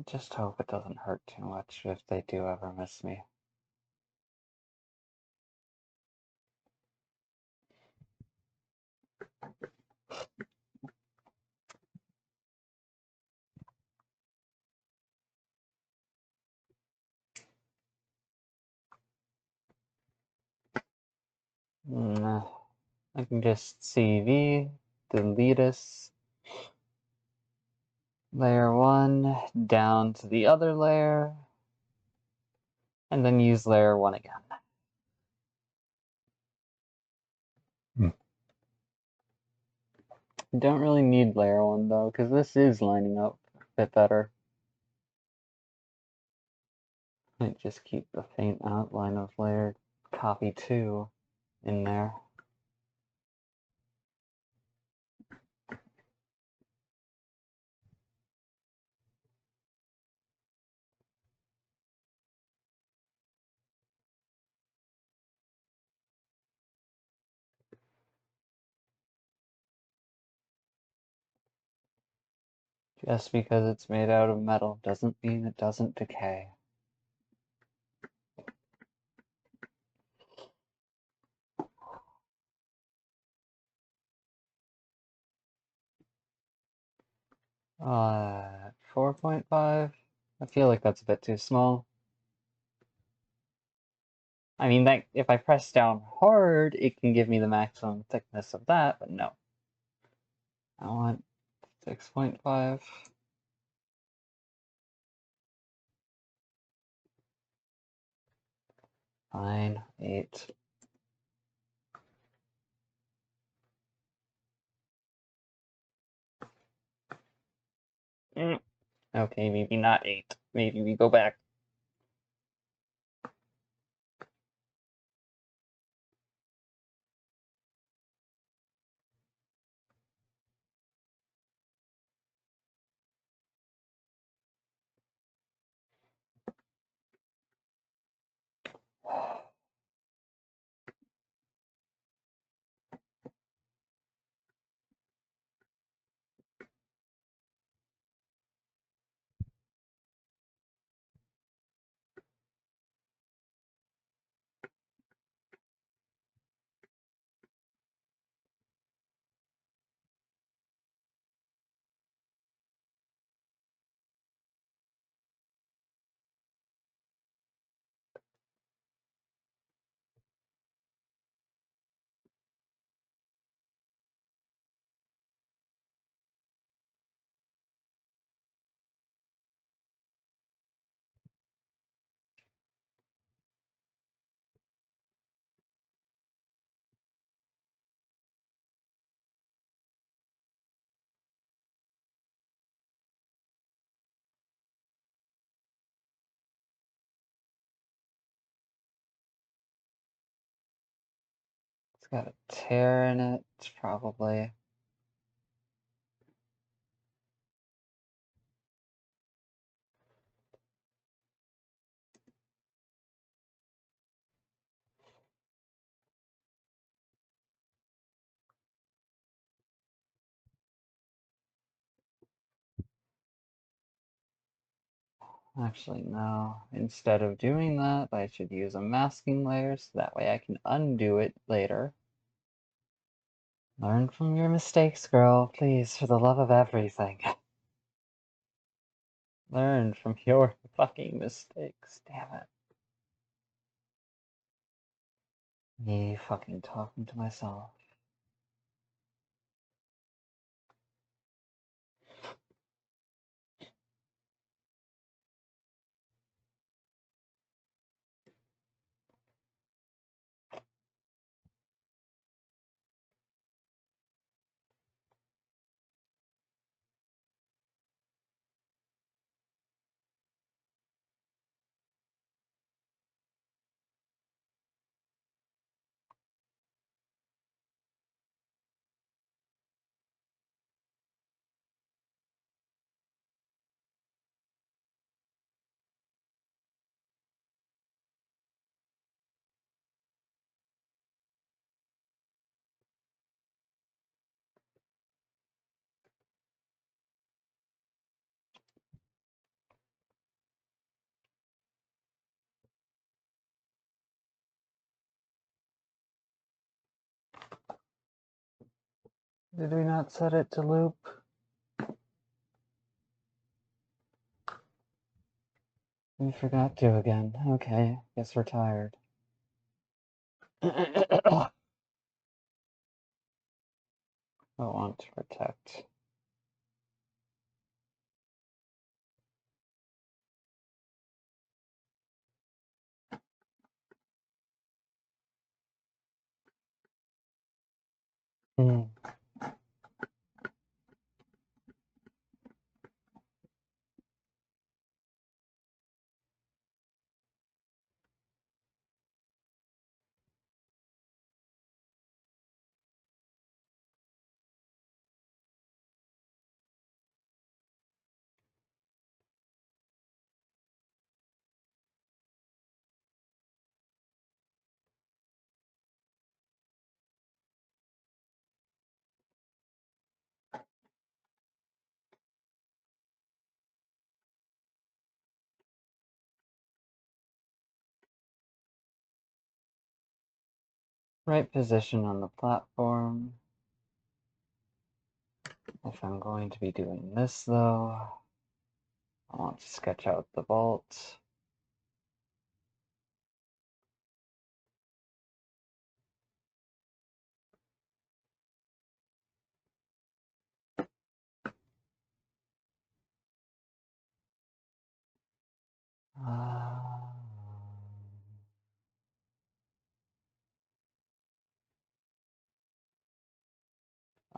just hope it doesn't hurt too much if they do ever miss me. I can just CV, deletus, layer 1 down to the other layer, and then use layer 1 again. Don't really need layer 1 though, because this is lining up a bit better. Might just keep the faint outline of layer copy 2 in there. Just because it's made out of metal doesn't mean it doesn't decay. Uh, 4.5? I feel like that's a bit too small. I mean, that if I press down hard, it can give me the maximum thickness of that, but no. I want 6.5. Fine, 8. Okay, maybe not 8. Maybe we go back. got a tear in it, probably. Actually, no. Instead of doing that, I should use a masking layer so that way I can undo it later. Learn from your mistakes, girl. Please, for the love of everything. Learn from your fucking mistakes. Damn it. Me fucking talking to myself. Did we not set it to loop? We forgot to again. Okay, guess we're tired. I want to protect. Hmm. Right position on the platform. If I'm going to be doing this though, I want to sketch out the vault.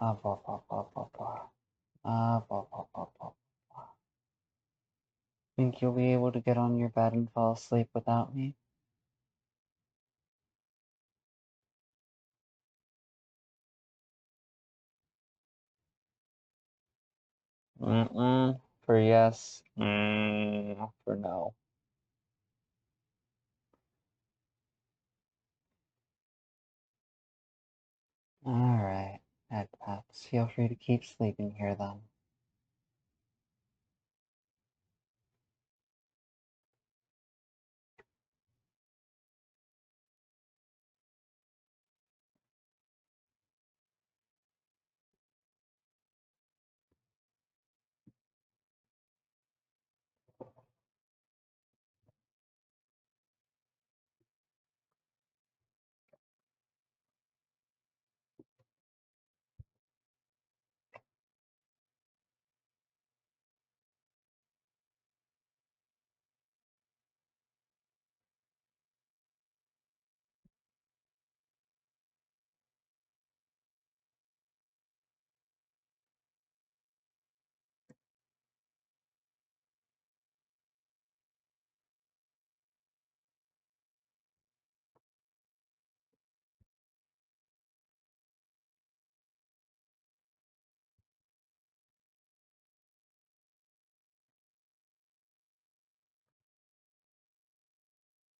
Blah, blah, blah, blah, blah, blah. Blah, blah, blah, blah, blah. Think you'll be able to get on your bed and fall asleep without me? Mm-mm. For yes. For no. Alright. Ed Pets, feel free to keep sleeping here then.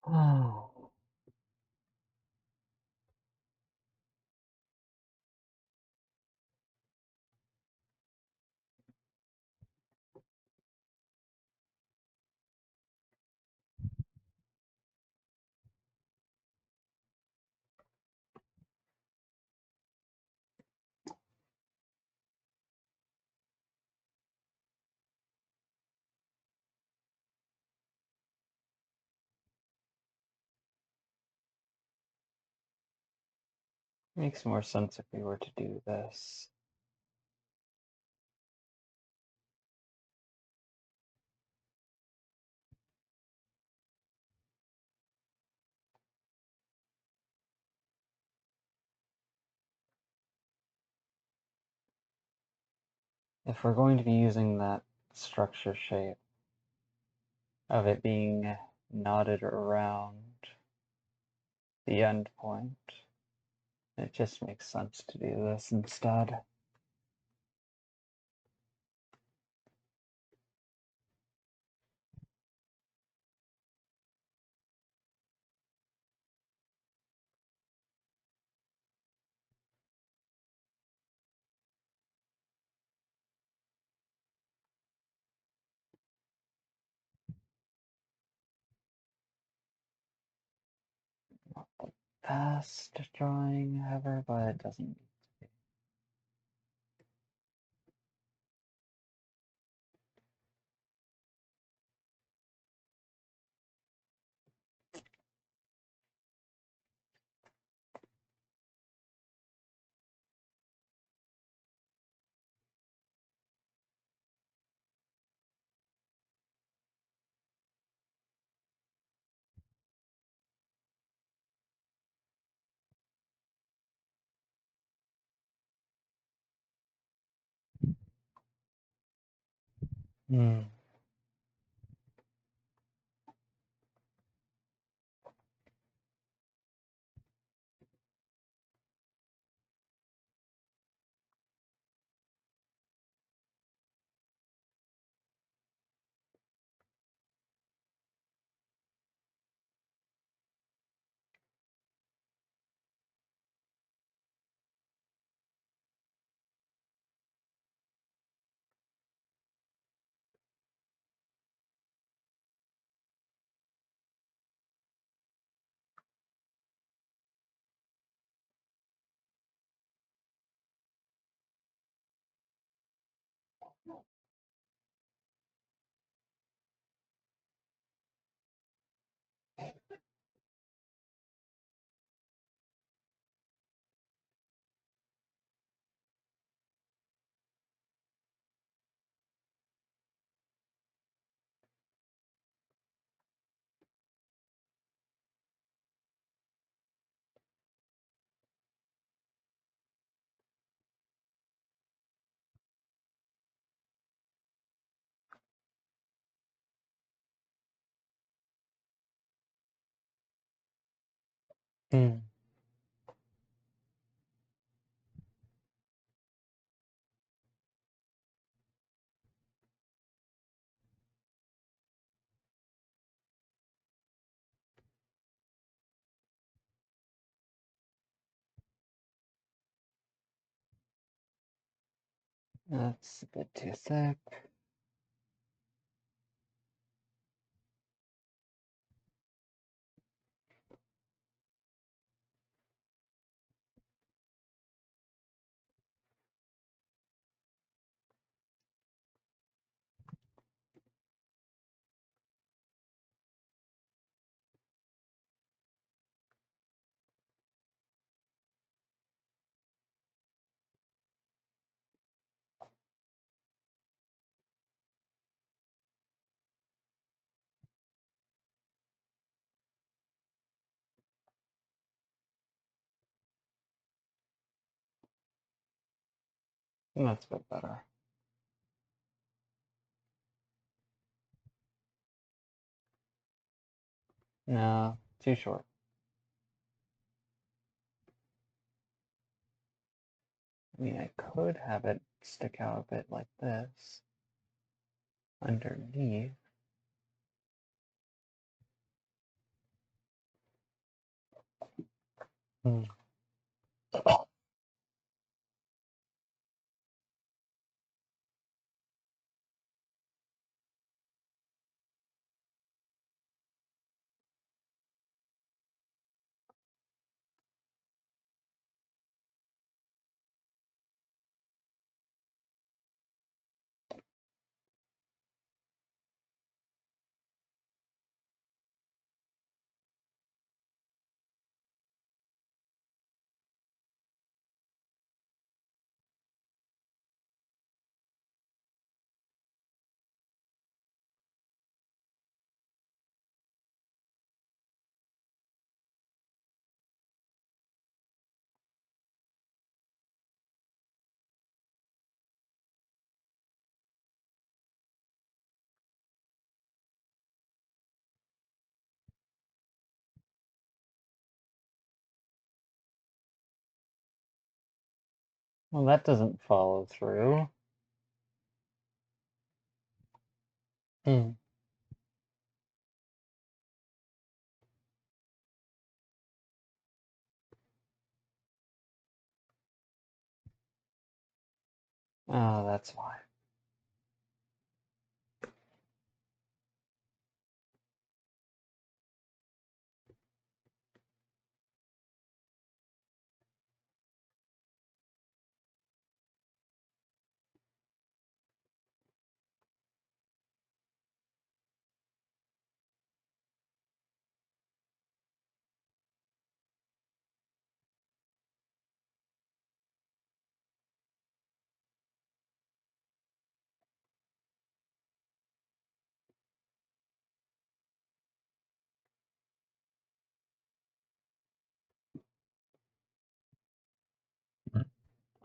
Oh. Makes more sense if we were to do this. If we're going to be using that structure shape of it being knotted around the end point, it just makes sense to do this instead. Not the best drawing ever, but it doesn't need to be. Hmm. Hmm. That's a bit too thick. That's a bit better. No, too short. I mean, I could have it stick out a bit like this underneath. Hmm. Well, that doesn't follow through. Hmm. Oh, that's why.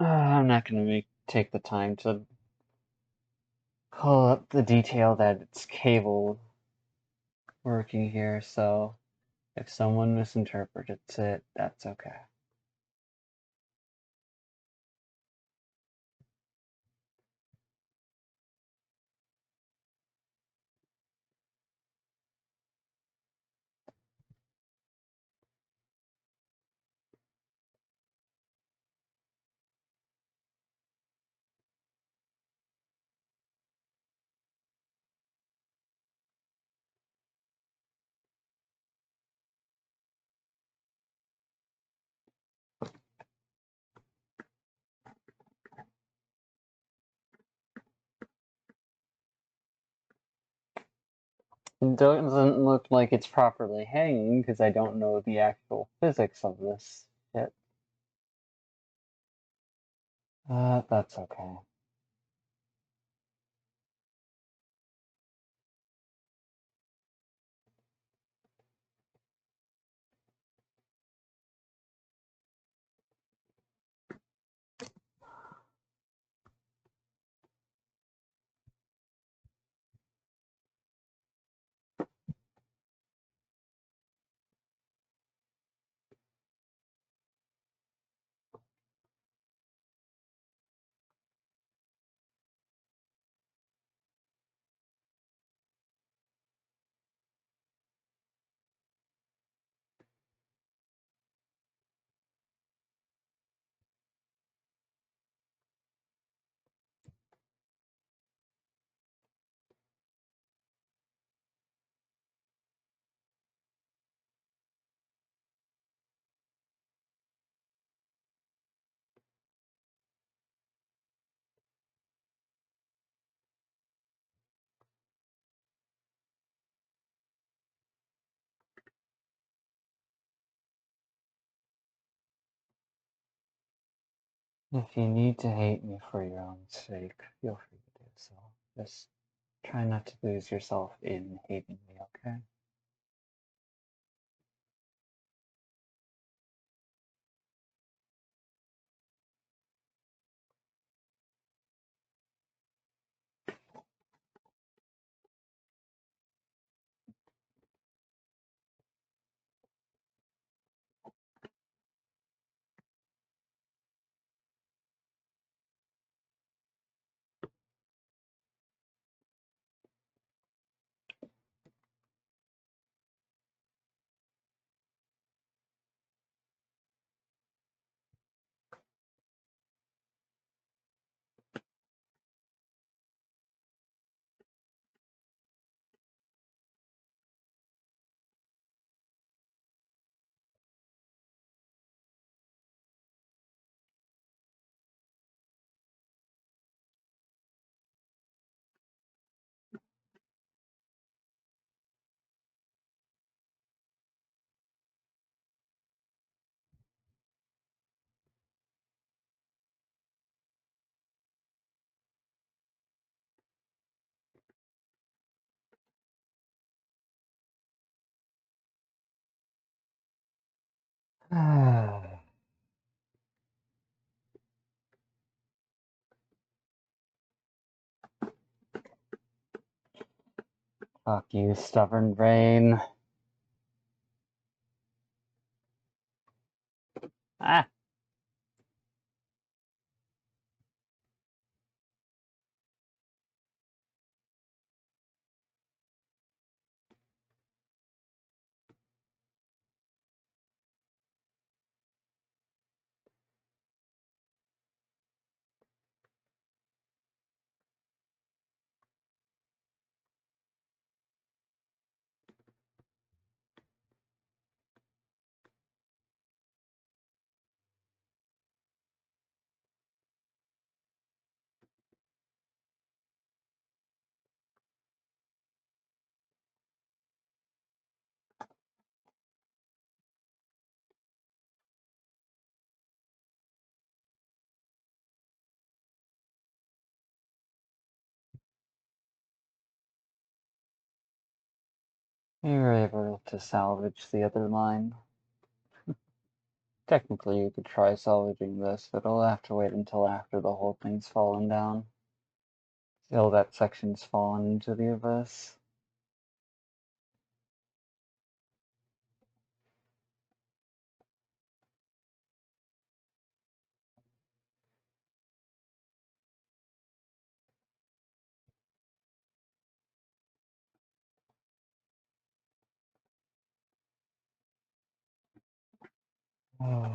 I'm not gonna take the time to pull up the detail that it's cable working here, so if someone misinterprets it, that's okay. It doesn't look like it's properly hanging because I don't know the actual physics of this shit. That's okay. If you need to hate me for your own sake, feel free to do so. Just try not to lose yourself in hating me, okay? Fuck you, stubborn brain. Ah! You were able to salvage the other line. Technically, you could try salvaging this, but it'll have to wait until after the whole thing's fallen down. Till that section's fallen into the abyss. Oh.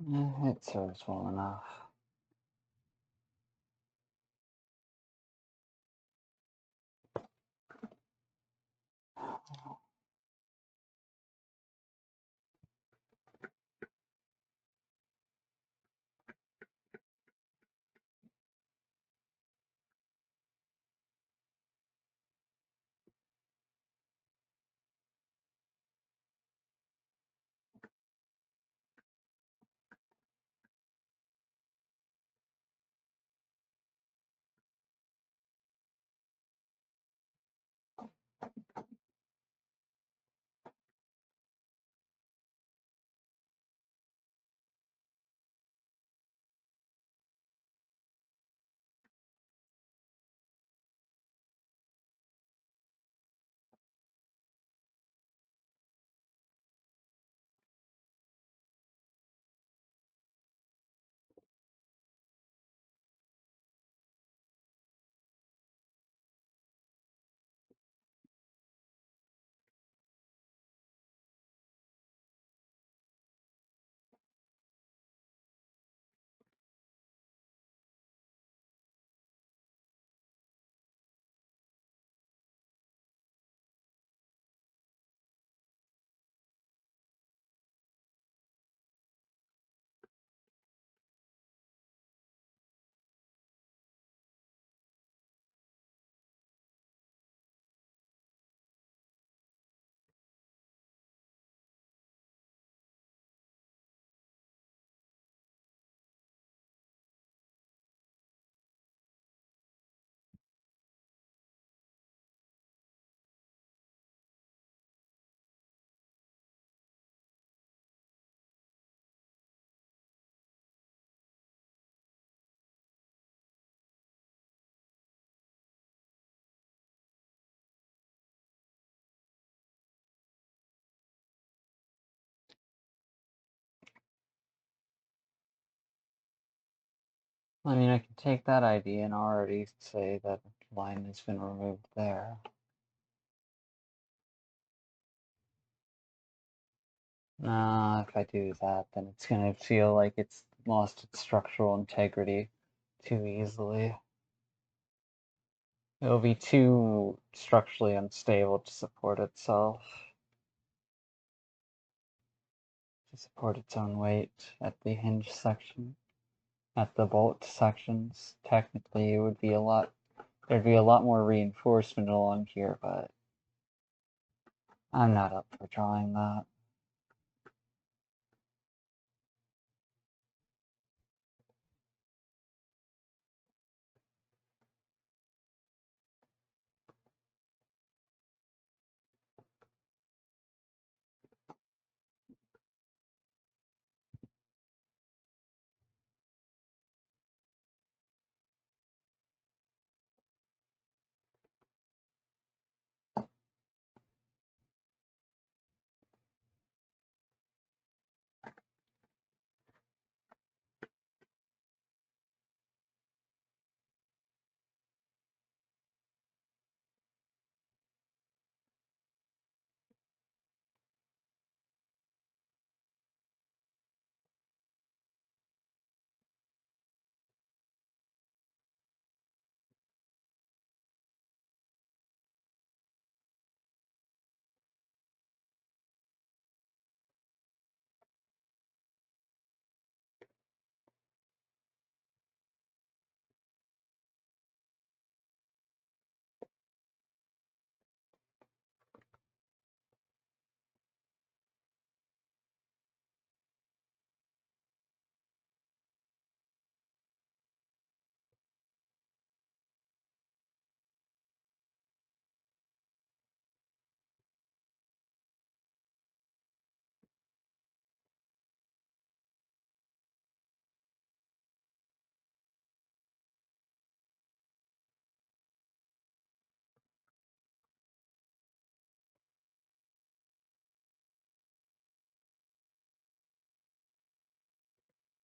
It serves well enough. I mean, I can take that idea and already say that line has been removed there. Nah, if I do that, then it's gonna feel like it's lost its structural integrity too easily. It'll be too structurally unstable to support itself. To support its own weight at the hinge section. At the bolt sections, technically it would be there'd be a lot more reinforcement along here, but I'm not up for drawing that.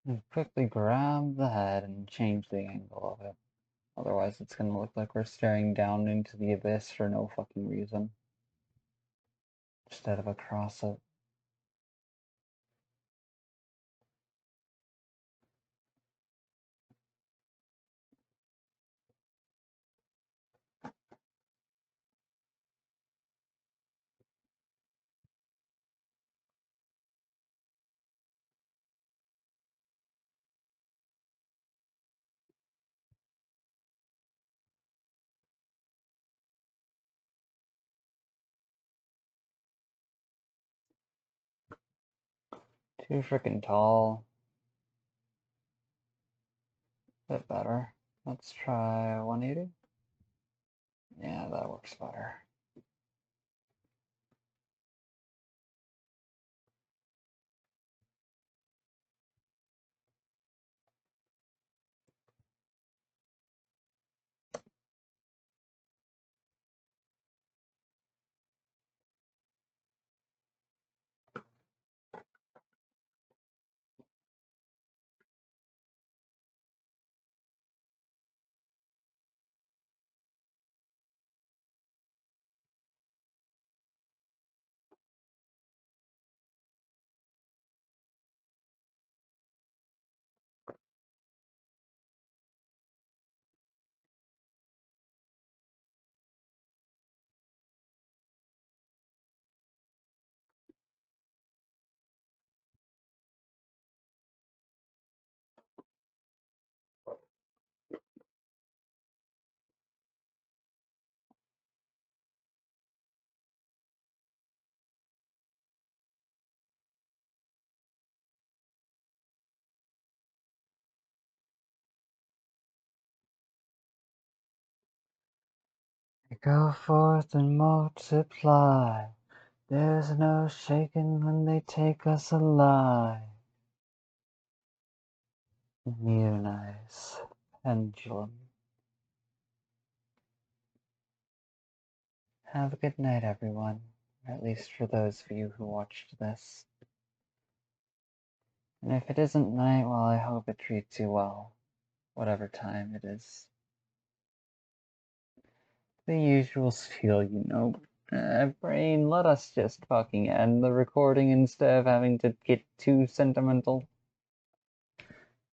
And quickly grab the head and change the angle of it. Otherwise it's gonna look like we're staring down into the abyss for no fucking reason. Instead of across it. Too freaking tall. Bit better. Let's try 180. Yeah, that works better. Go forth and multiply. There's no shaking when they take us alive. Neonize pendulum. Have a good night, everyone. At least for those of you who watched this. And if it isn't night, well, I hope it treats you well. Whatever time it is. The usual spiel, you know. Brain, let us just fucking end the recording instead of having to get too sentimental.